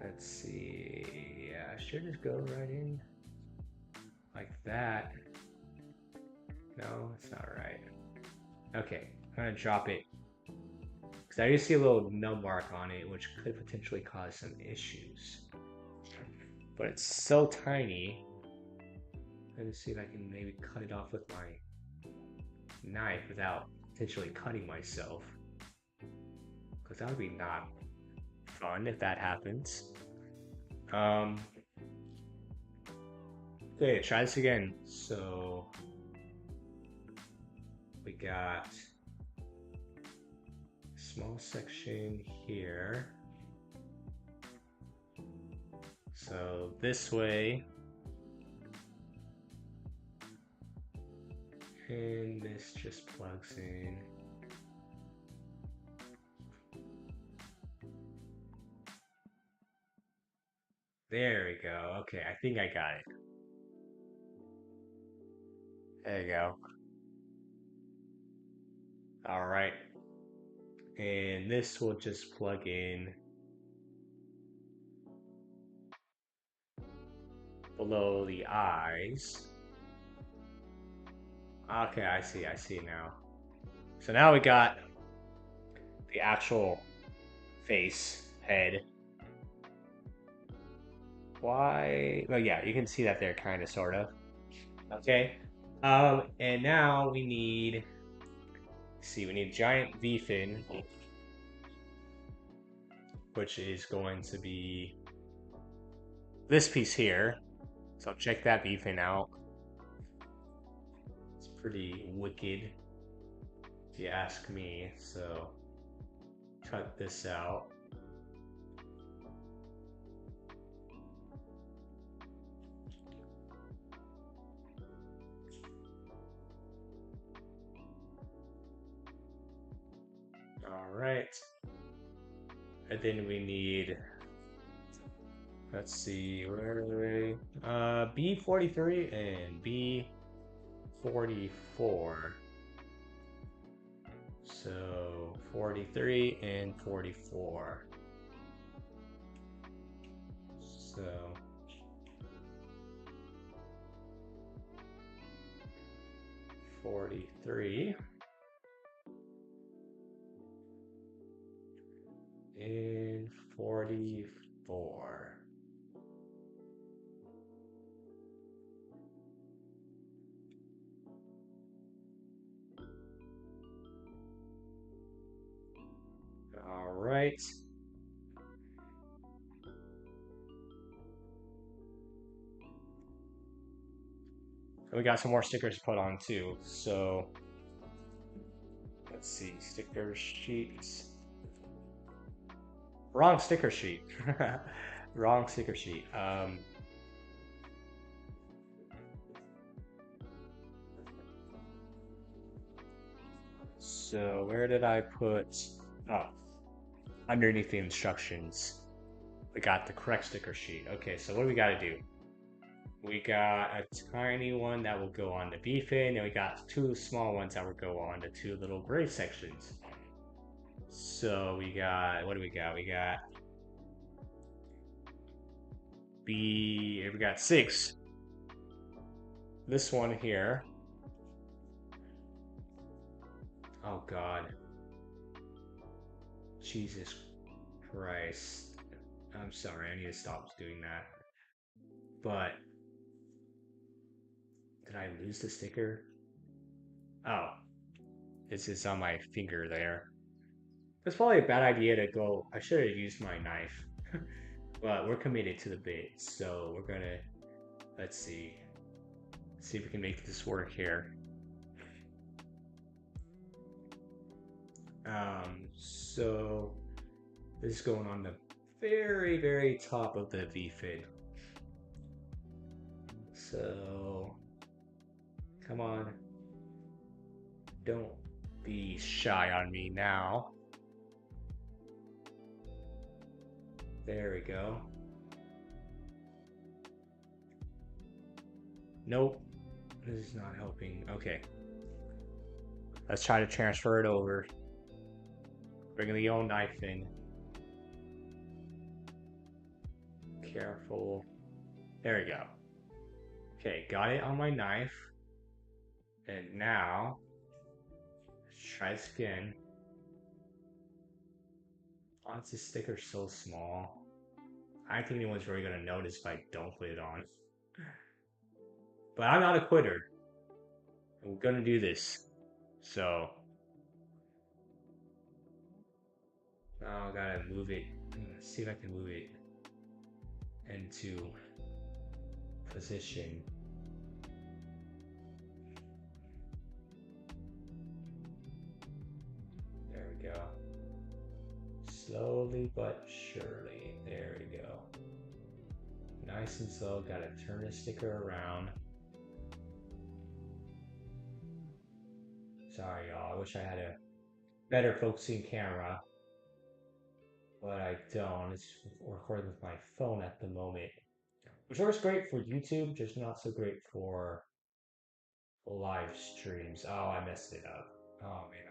Speaker 1: Let's see. Yeah, I should just go right in like that. No, it's not right. Okay, I'm gonna drop it because I do see a little nub mark on it, which could potentially cause some issues. But it's so tiny Let me see if I can maybe cut it off with my knife without potentially cutting myself. Because that would be not fun if that happens. Um, okay, try this again. So we got a small section here. So this way. And this just plugs in. There we go. Okay, I think I got it. There you go. All right. And this will just plug in below the eyes. Okay, I see now. So now we got the actual face, head. Why? Well, yeah, you can see that there, kind of, sort of. Okay. And now we need, see, we need a giant V fin, which is going to be this piece here. So check that V fin out. It's pretty wicked, if you ask me. So cut this out. All right. And then we need, let's see, where are they? B43 and B44. So 43 and 44. So $43 and 44. All right. And we got some more stickers to put on too. So let's see, sticker sheets. Wrong sticker sheet. Wrong sticker sheet. So where did I put? Oh, underneath the instructions, we got the correct sticker sheet. Okay, so what do we got to do? We got a tiny one that will go on the B fin, and we got two small ones that will go on the two little gray sections. So we got, what do we got? We got we got 6. This one here. Oh God. Jesus Christ. I'm sorry, I need to stop doing that. But did I lose the sticker? Oh, it's just on my finger there. It's probably a bad idea to go. I should have used my knife. But we're committed to the bit, so we're gonna, let's see. See if we can make this work here. So this is going on the very, very top of the V-fin. So come on. Don't be shy on me now. There we go. Nope. This is not helping. Okay. Let's try to transfer it over. Bring the old knife in. Careful. There we go. Okay, got it on my knife. And now, let's try this again. Oh, this sticker's so small. I don't think anyone's really gonna notice if I don't put it on. But I'm not a quitter. I'm gonna do this. So now I gotta move it. See if I can move it into position. There we go. Slowly but surely. There we go. Nice and slow. Gotta turn the sticker around. Sorry, y'all. I wish I had a better focusing camera, but I don't. It's recording with my phone at the moment, which works great for YouTube, just not so great for live streams. Oh, I messed it up. Oh man,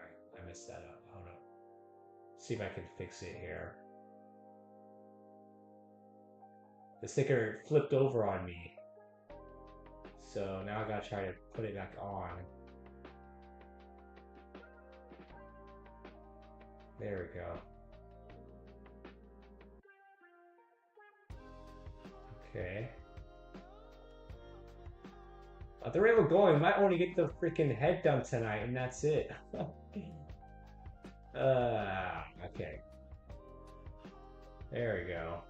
Speaker 1: I messed that up. Hold on. See if I can fix it here. The sticker flipped over on me. So now I gotta try to put it back on. There we go. Okay. At the rate we're going, we might only get the freaking head done tonight, and that's it. Okay. There we go.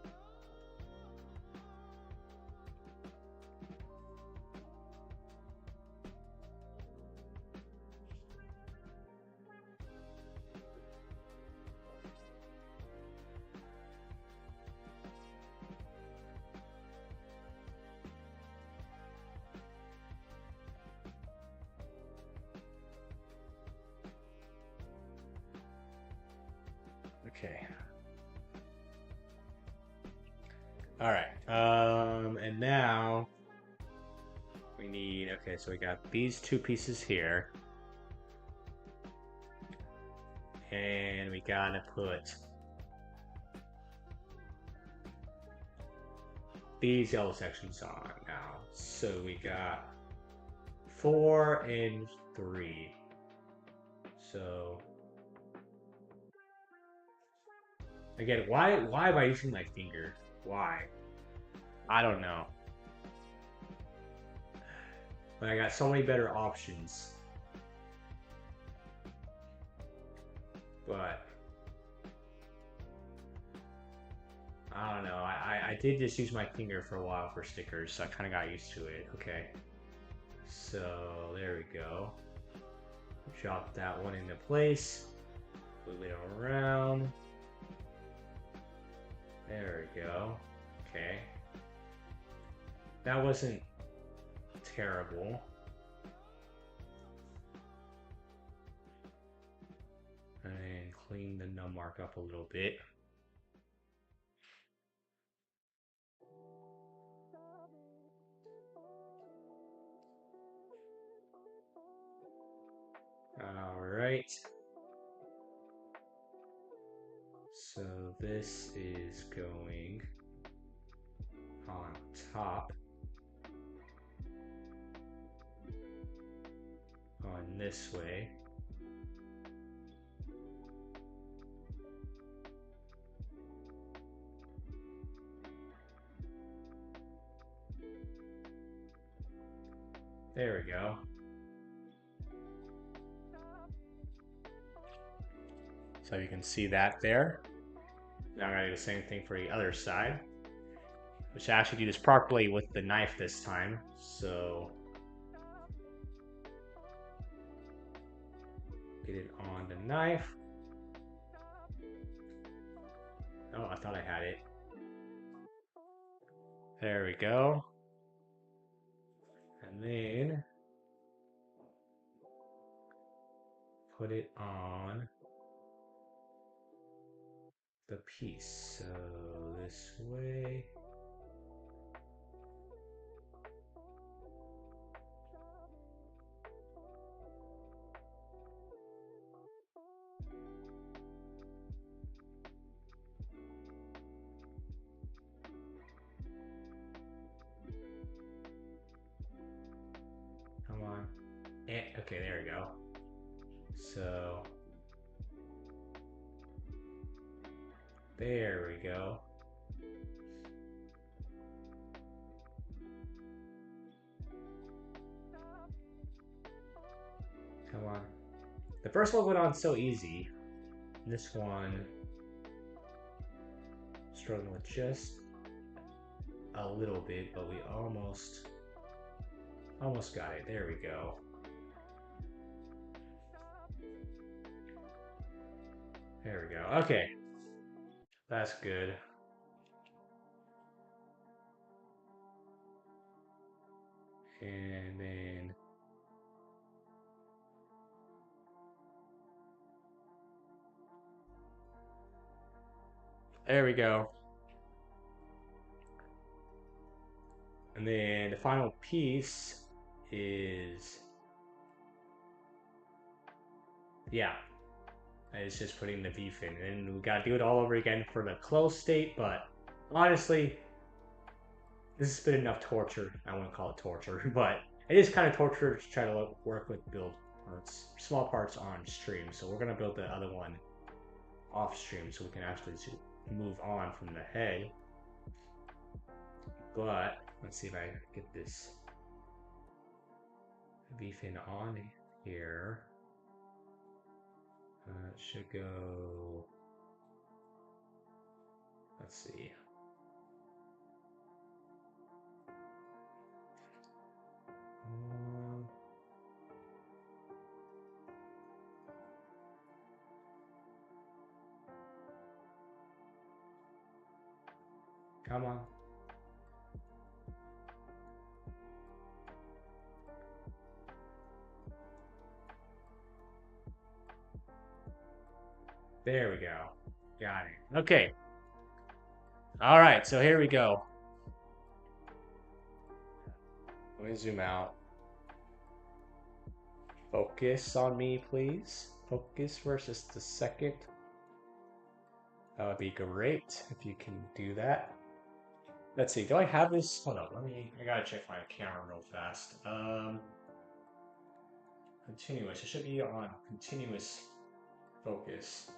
Speaker 1: Okay. All right. And now we need, okay, so we got these two pieces here. And we gotta put these yellow sections on now. So we got 4 and 3. So again, why am I using my finger? Why? I don't know. But I got so many better options. But I don't know. I did just use my finger for a while for stickers, so I kind of got used to it. Okay. So there we go. Drop that one into place. Move it around. There we go. Okay. That wasn't terrible. And clean the num mark up a little bit. All right. So this is going on top on this way. There we go. So you can see that there. Now I'm gonna do the same thing for the other side, which I actually do this properly with the knife this time. So get it on the knife. Oh, I thought I had it. There we go. And then put it on the piece. So this way. Come on. Okay, there we go. So there we go. The first one went on so easy. This one, struggling with just a little bit, but we almost got it. There we go. There we go. Okay, that's good. And then there we go. And then the final piece is, yeah, it's just putting the beef in. And we gotta do it all over again for the close state, but honestly, this has been enough torture. I wouldn't call it torture, but it is kind of torture to try to work with build parts, small parts on stream. So we're gonna build the other one off stream so we can actually move on from the head. But let's see if I get this beef in on here. It should go. Let's see. Come on. There we go. Got it. Okay. All right, so here we go. Let me zoom out. Focus on me, please. Focus versus the second. That would be great if you can do that. Let's see. Do I have this? Hold on. I gotta check my camera real fast. Continuous. It should be on continuous focus.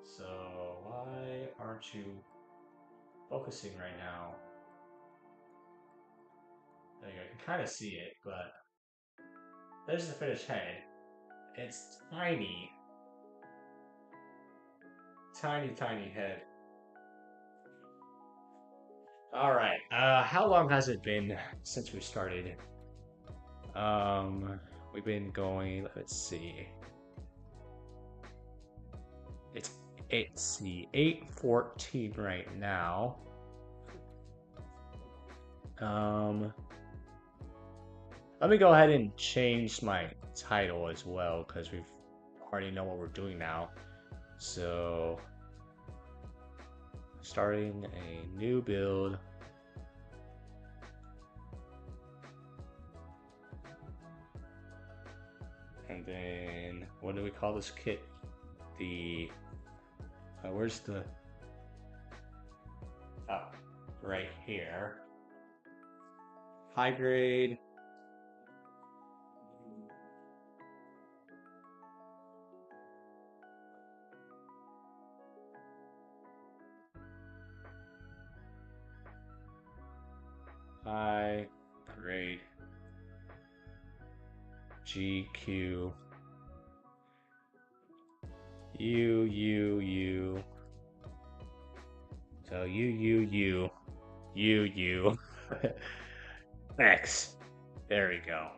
Speaker 1: So why aren't you focusing right now? There you go. You can kind of see it, but there's the finished head. It's tiny. Tiny head. Alright, how long has it been since we started? We've been going, let's see. It's the 8:14 right now. Let me go ahead and change my title as well, because we already know what we're doing now. So, starting a new build. And then, what do we call this kit? The, where's the, oh, right here. High grade. High grade GQ U. So U X. There we go.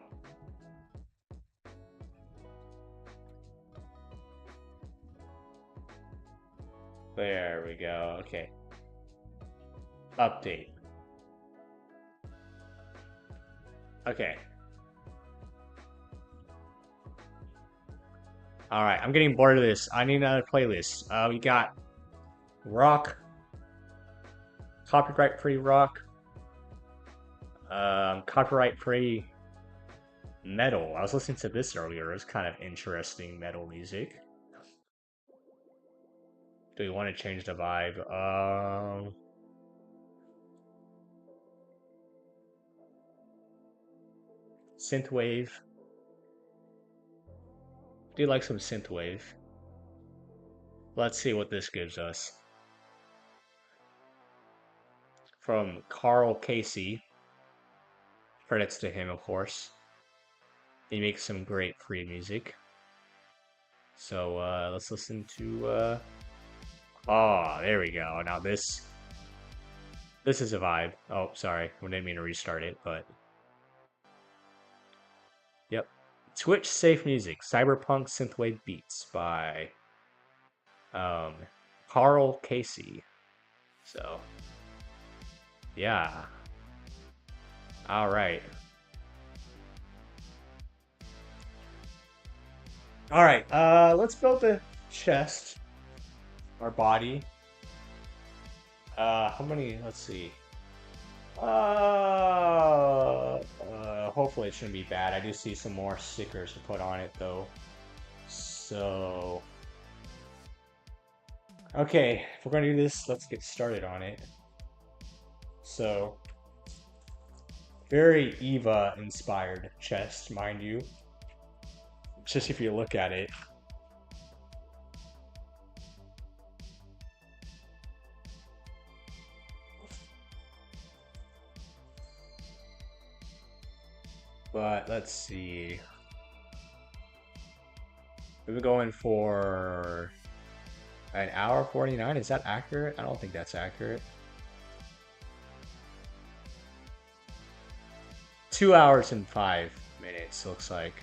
Speaker 1: There we go. Okay. Update. Okay. Alright, I'm getting bored of this. I need another playlist. We got rock, copyright-free rock, copyright-free metal. I was listening to this earlier. It was kind of interesting metal music. Do we want to change the vibe? Synthwave. Do you like some synthwave? Let's see what this gives us. From Carl Casey. Credits to him, of course. He makes some great free music. So let's listen to oh, there we go. Now this is a vibe. Oh, sorry. I didn't mean to restart it, but yep. Twitch Safe Music, Cyberpunk Synthwave Beats by um Carl Casey. So yeah. All right. All right. Let's build the chest, our body. How many? Let's see. Hopefully it shouldn't be bad. I do see some more stickers to put on it though. So, okay, if we're gonna do this, let's get started on it. So, very Eva inspired chest, mind you. Just if you look at it. But let's see. We're going for an hour 49. Is that accurate? I don't think that's accurate. 2 hours and 5 minutes looks like.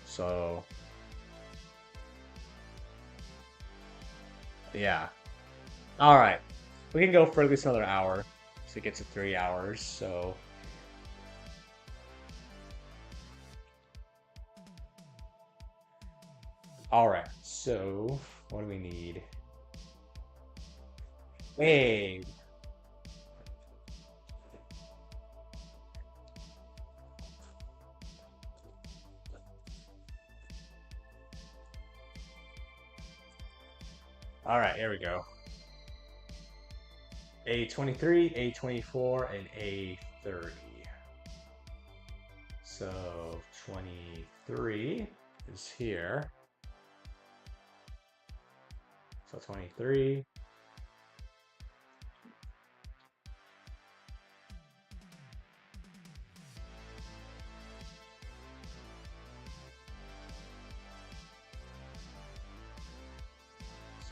Speaker 1: So yeah. All right. We can go for at least another hour to get to 3 hours. So all right. So what do we need? Hey. All right, here we go. A23, A24, and A30. So 23 is here. So 23.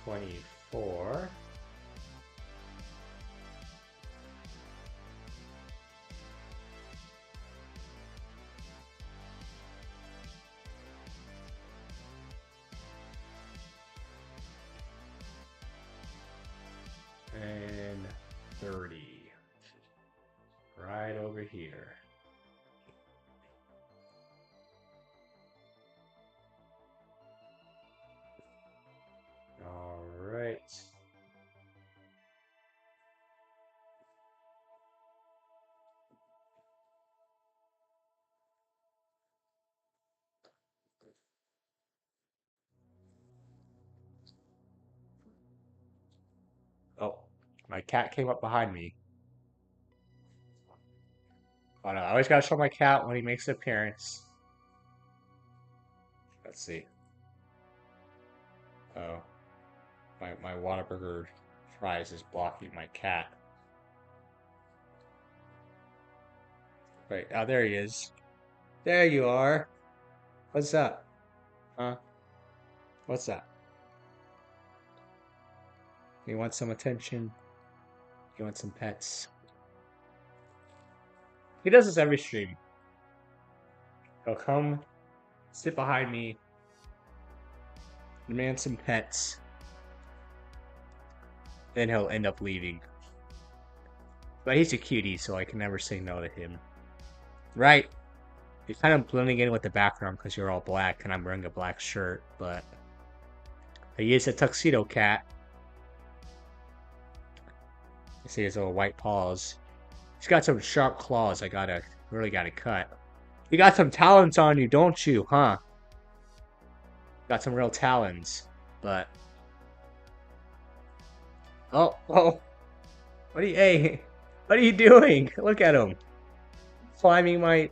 Speaker 1: '24. And 30. Right over here. All right. Oh, my cat came up behind me. Oh no, I always gotta show my cat when he makes an appearance. Let's see. Oh, my Whataburger fries is blocking my cat. Wait, oh, there he is. There you are. What's up? Huh? What's up? You want some attention? You want some pets? He does this every stream. He'll come, sit behind me, demand some pets, then he'll end up leaving. But he's a cutie, so I can never say no to him. Right? He's kind of blending in with the background because you're all black and I'm wearing a black shirt, but he is a tuxedo cat. You see his little white paws. He's got some sharp claws I really gotta cut. You got some talons on you, don't you, huh? Got some real talons, but... Oh, oh. Hey, what are you doing? Look at him. Climbing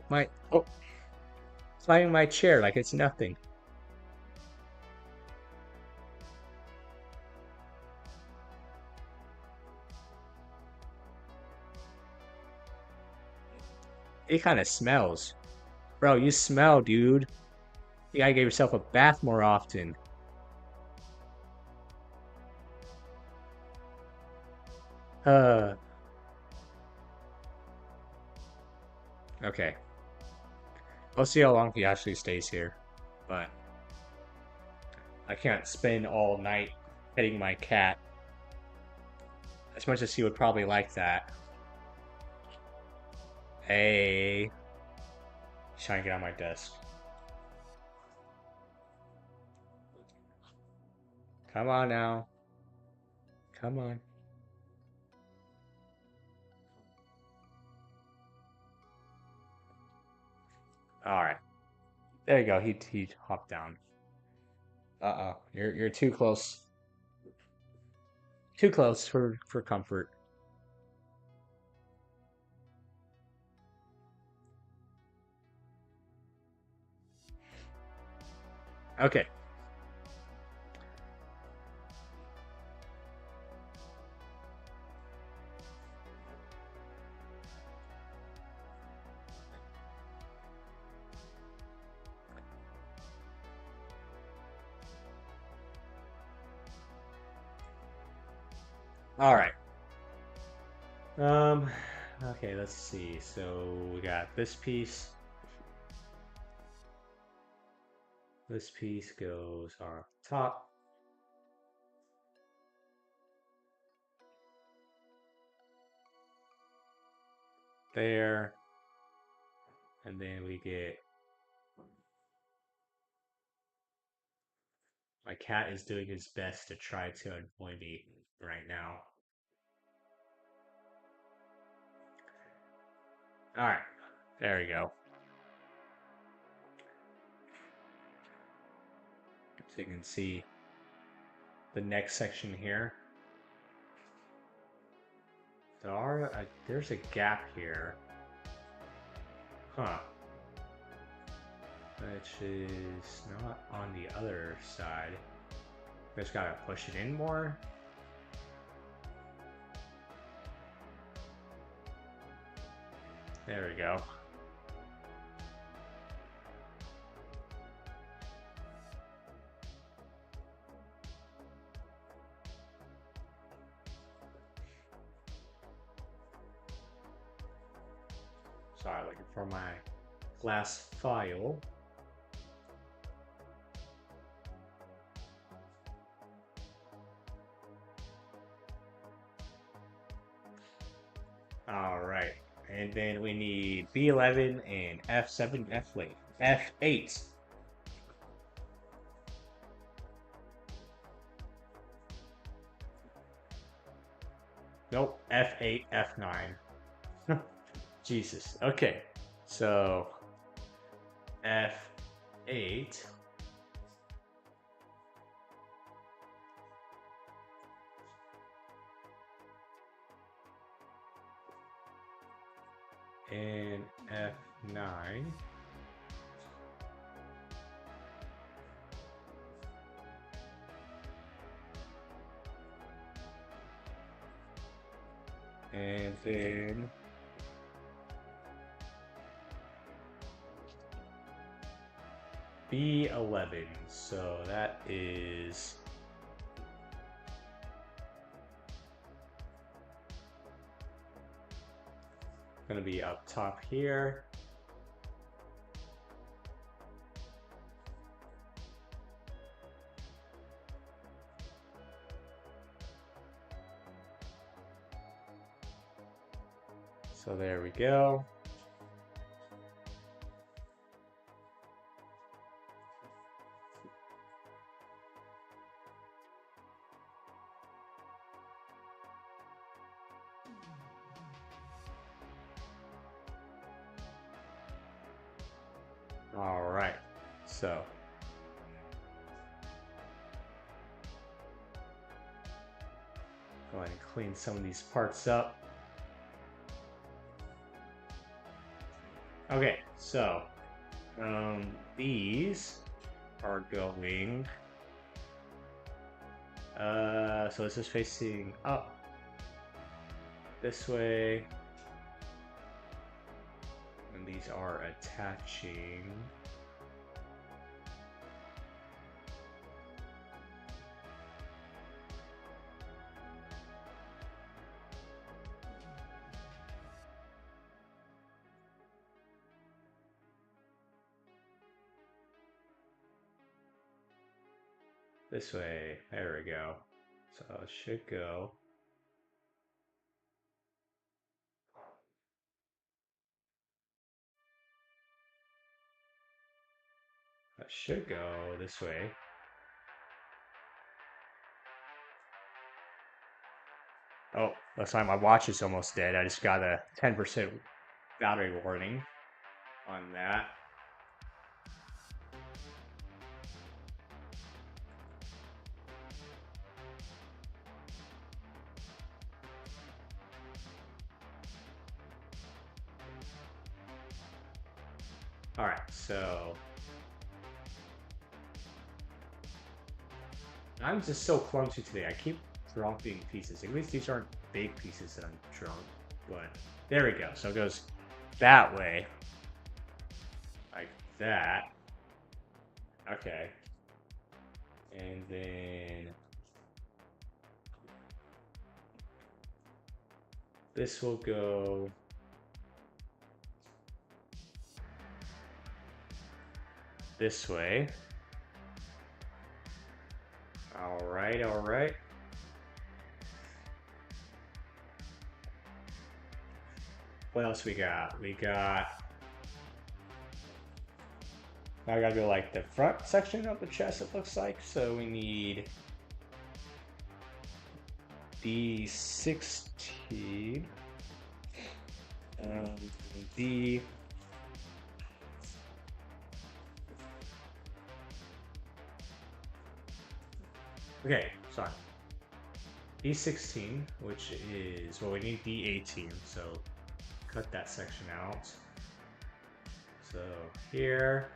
Speaker 1: climbing my chair like it's nothing. It kind of smells. Bro, you smell, dude. You gotta give yourself a bath more often. Uh, okay. We'll see how long he actually stays here. But I can't spend all night petting my cat. As much as he would probably like that. Hey. He's trying to get on my desk. Come on now. Come on. Alright. There you go. He hopped down. Uh-oh. You're too close. Too close for comfort. Okay. Alright. Um, okay, let's see. So we got this piece. This piece goes on top. There. And then we get... My cat is doing his best to try to annoy me right now. Alright, there we go. So you can see the next section here. There's a gap here. Huh. Which is not on the other side. Just gotta push it in more. There we go. Sorry, looking for my glass file. Alright, and then we need B11 and F7, F8. Nope, F8, F9. Jesus. Okay. So F8. And F9. And then B11, so that is gonna be up top here. So there we go. All right, so go ahead and clean some of these parts up. Okay, so these are going so this is facing up this way, and And these are attaching. This way. There we go. So it should go. That should go this way. Oh, looks like my watch is almost dead. I just got a 10% battery warning on that. All right, so I'm just so clumsy today. I keep dropping pieces. At least these aren't big pieces that I'm drunk, but there we go. So it goes that way, like that. Okay. And then this will go this way. All right, all right. What else we got? We got. Now I gotta go like the front section of the chest, it looks like. So we need D16. D. Okay, sorry. D16, which is, well, we need D18, so cut that section out. So here.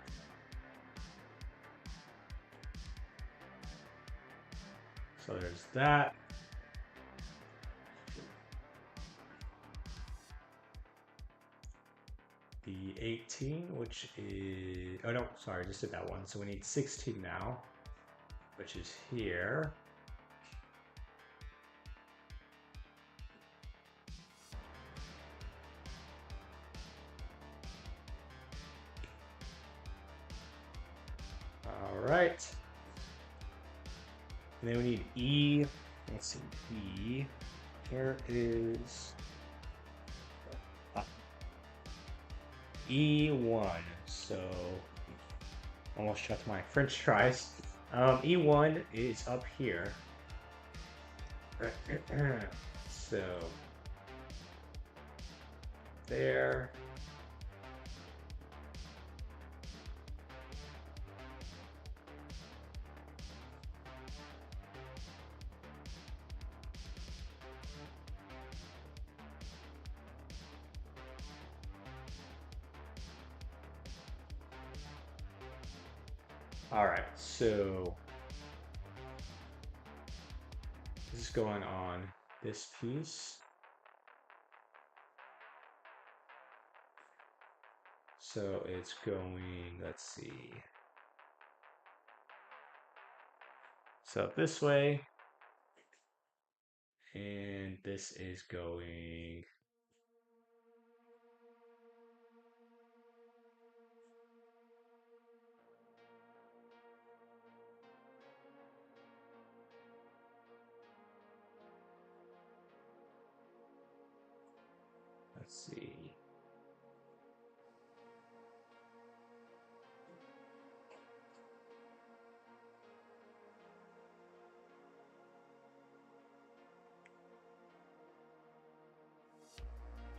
Speaker 1: So there's that. D18, which is, oh no, sorry, just did that one. So we need 16 now, which is here. All right. And then we need E. Let's see, E. Here is E1. So almost shut my French fries. E1 is up here. So there. All right, so this is going on this piece. So it's going, let's see. So this way, and this is going. Let's see.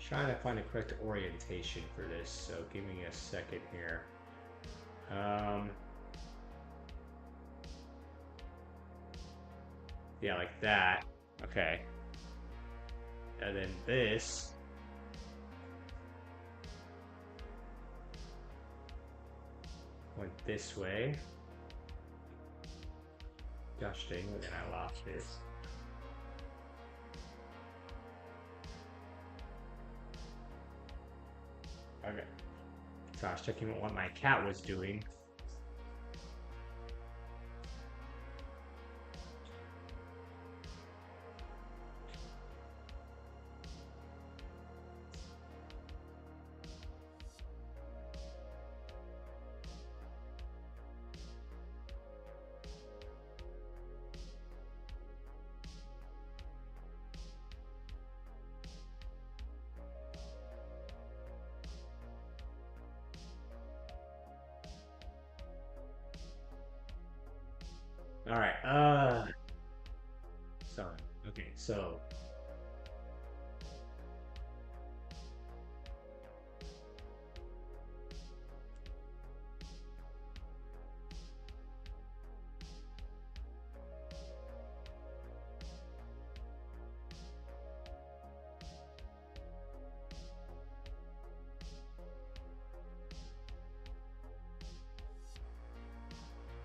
Speaker 1: Trying to find the correct orientation for this, so give me a second here. Yeah, like that. Okay. And then this. Went this way. Gosh dang it, and I lost this. Okay. So I was checking what my cat was doing. All right. Sorry. Okay, so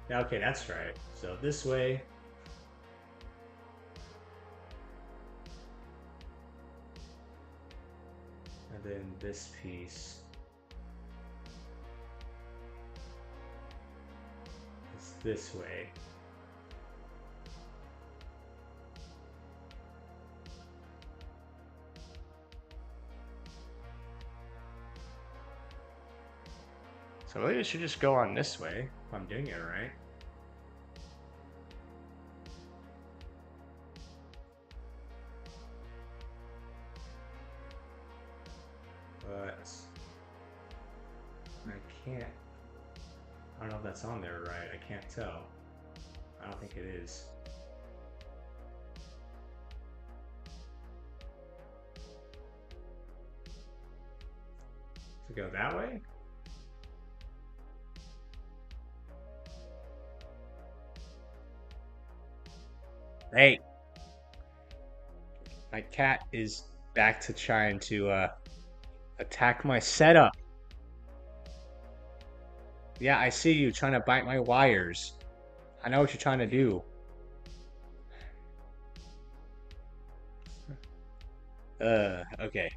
Speaker 1: yeah, okay, that's right. So this way, and then this piece is this way. So really it should just go on this way, if I'm doing it right. But I can't, I don't know if that's on there right, I can't tell. I don't think it is. To go that way? Hey, my cat is back to trying to attack my setup. Yeah, I see you trying to bite my wires. I know what you're trying to do. Okay.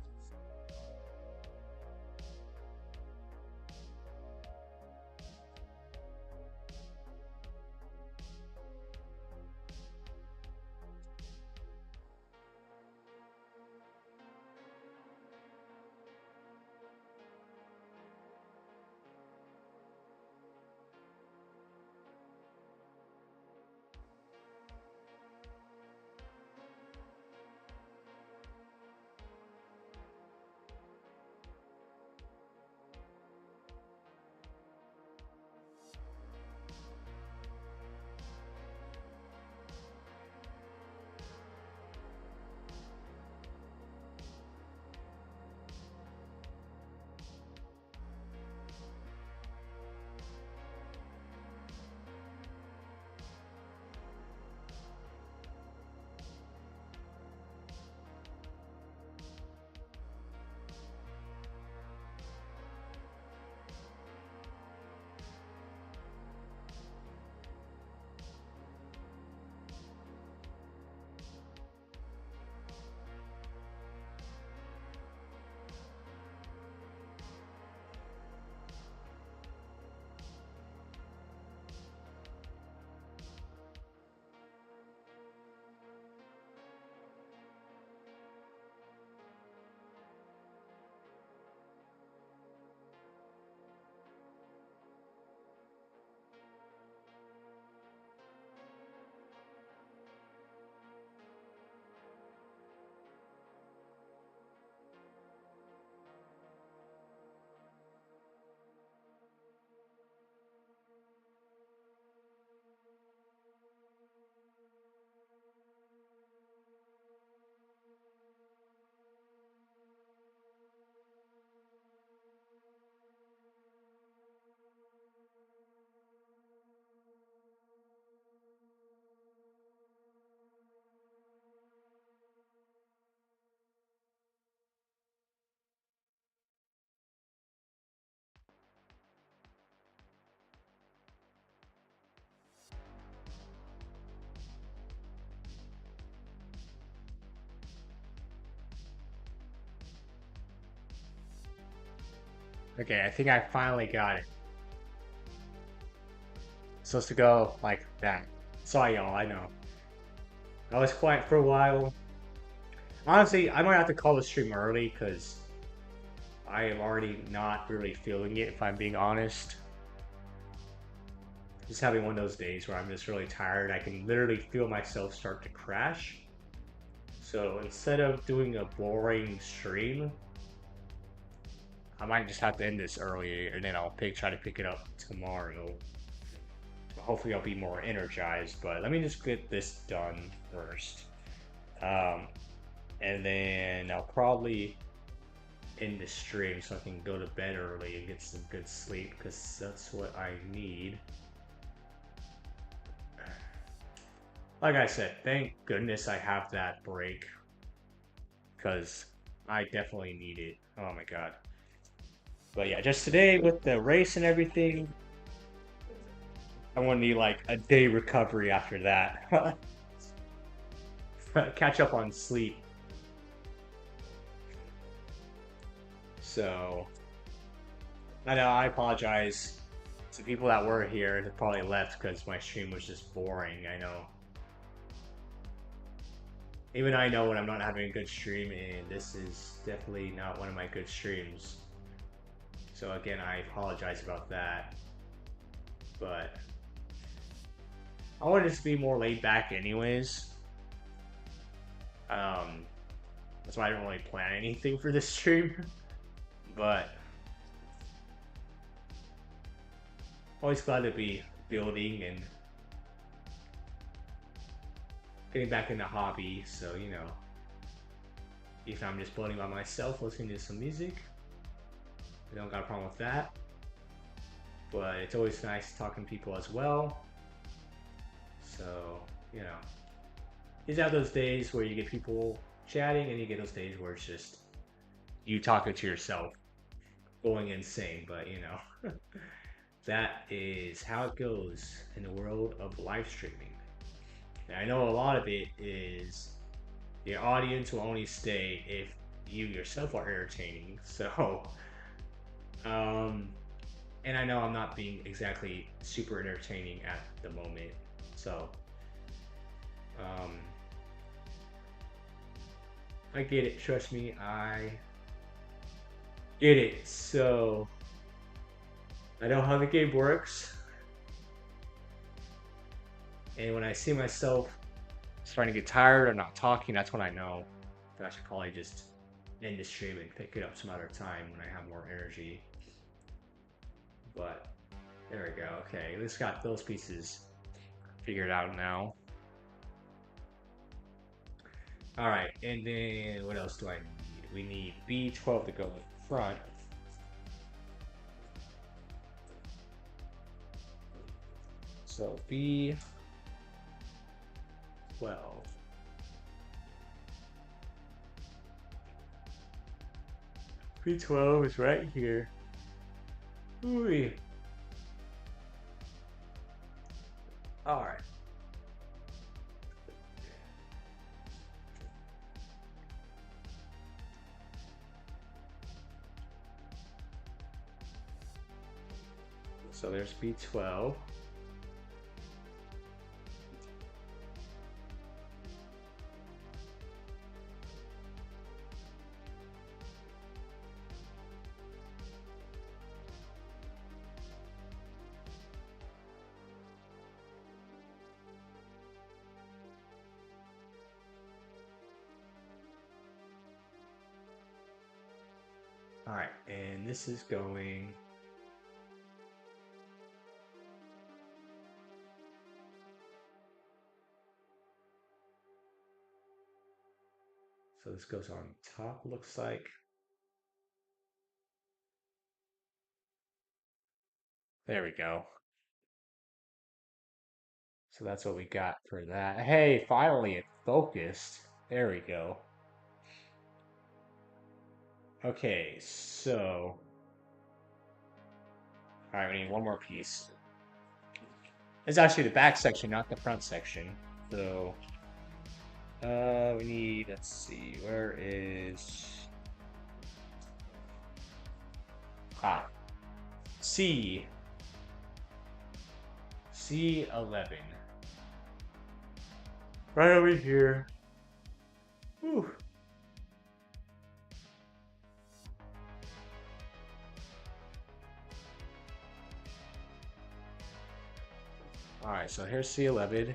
Speaker 1: Okay, I think I finally got it. It's supposed to go like that. Sorry, y'all. I know. I was quiet for a while. Honestly, I might have to call the stream early because I am already not really feeling it, if I'm being honest. Just having one of those days where I'm just really tired. I can literally feel myself start to crash. So instead of doing a boring stream, I might just have to end this early and then I'll try to pick it up tomorrow. Hopefully I'll be more energized, but let me just get this done first. Um, and then I'll probably end the stream so I can go to bed early and get some good sleep because that's what I need. Like I said, thank goodness I have that break because I definitely need it. Oh my god. But yeah, just today with the race and everything, I want to need like a day recovery after that. Catch up on sleep. So, I know I apologize to people that were here that probably left because my stream was just boring. I know. Even I know when I'm not having a good stream, and this is definitely not one of my good streams. So again, I apologize about that. But I wanted this to be more laid back anyways. That's why I didn't really plan anything for this stream. But always glad to be building and getting back in the hobby. So, you know, if I'm just building by myself, listening to some music, I don't got a problem with that. But it's always nice talking to people as well. So, you know, you have those days where you get people chatting, and you get those days where it's just you talking to yourself, going insane. But you know, that is how it goes in the world of live streaming. And I know a lot of it is your audience will only stay if you yourself are entertaining. So, and I know I'm not being exactly super entertaining at the moment. So, I get it. Trust me, I get it. So, I know how the game works. And when I see myself starting to get tired or not talking, that's when I know that I should probably just end the stream and pick it up some other time when I have more energy. But there we go. Okay, at least got those pieces figured out now. All right, and then what else do I need? We need B12 to go in front. So B12. B12 is right here. Ooh. All right. So there's B12. All right, and this is going. So this goes on top, looks like. There we go. So that's what we got for that. Hey, finally it focused. There we go. Okay, so. All right, we need one more piece. It's actually the back section, not the front section. So, we need, let's see, where is... Ah, C. C11. Right over here. Whew. Alright, so here's C11.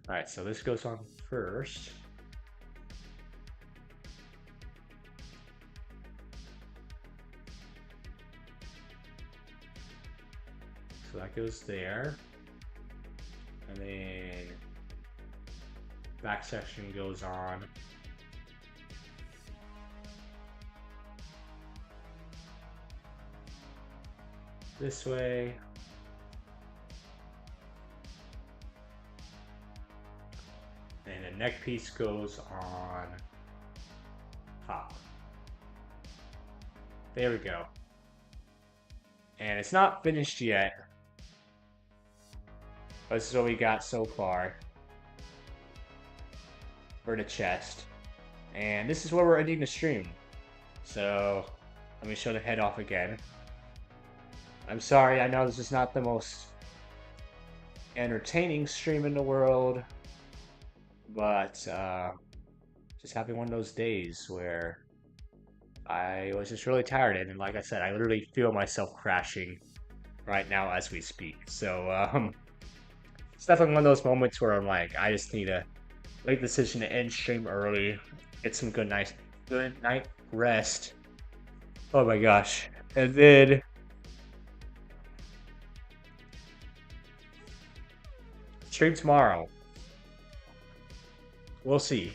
Speaker 1: Alright, so this goes on first. So that goes there. And then back section goes on. This way. And the neck piece goes on top. There we go. And it's not finished yet. But this is what we got so far for the chest. And this is where we're ending the stream. So let me show the head off again. I'm sorry, I know this is not the most entertaining stream in the world, but just having one of those days where I was just really tired, and like I said, I literally feel myself crashing right now as we speak. So it's definitely one of those moments where I'm like, I just need to make the decision to end stream early, get some good night rest. Oh my gosh. And then stream tomorrow. We'll see.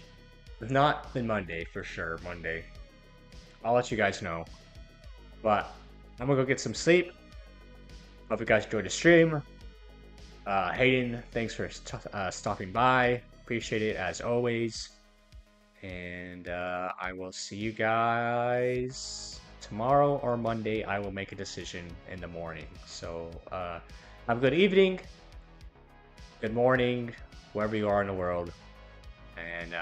Speaker 1: If not, then Monday for sure. Monday. I'll let you guys know. But I'm gonna go get some sleep. Hope you guys enjoyed the stream. Hayden, thanks for stopping by. Appreciate it as always. And I will see you guys tomorrow or Monday. I will make a decision in the morning. So have a good evening, good morning, wherever you are in the world. And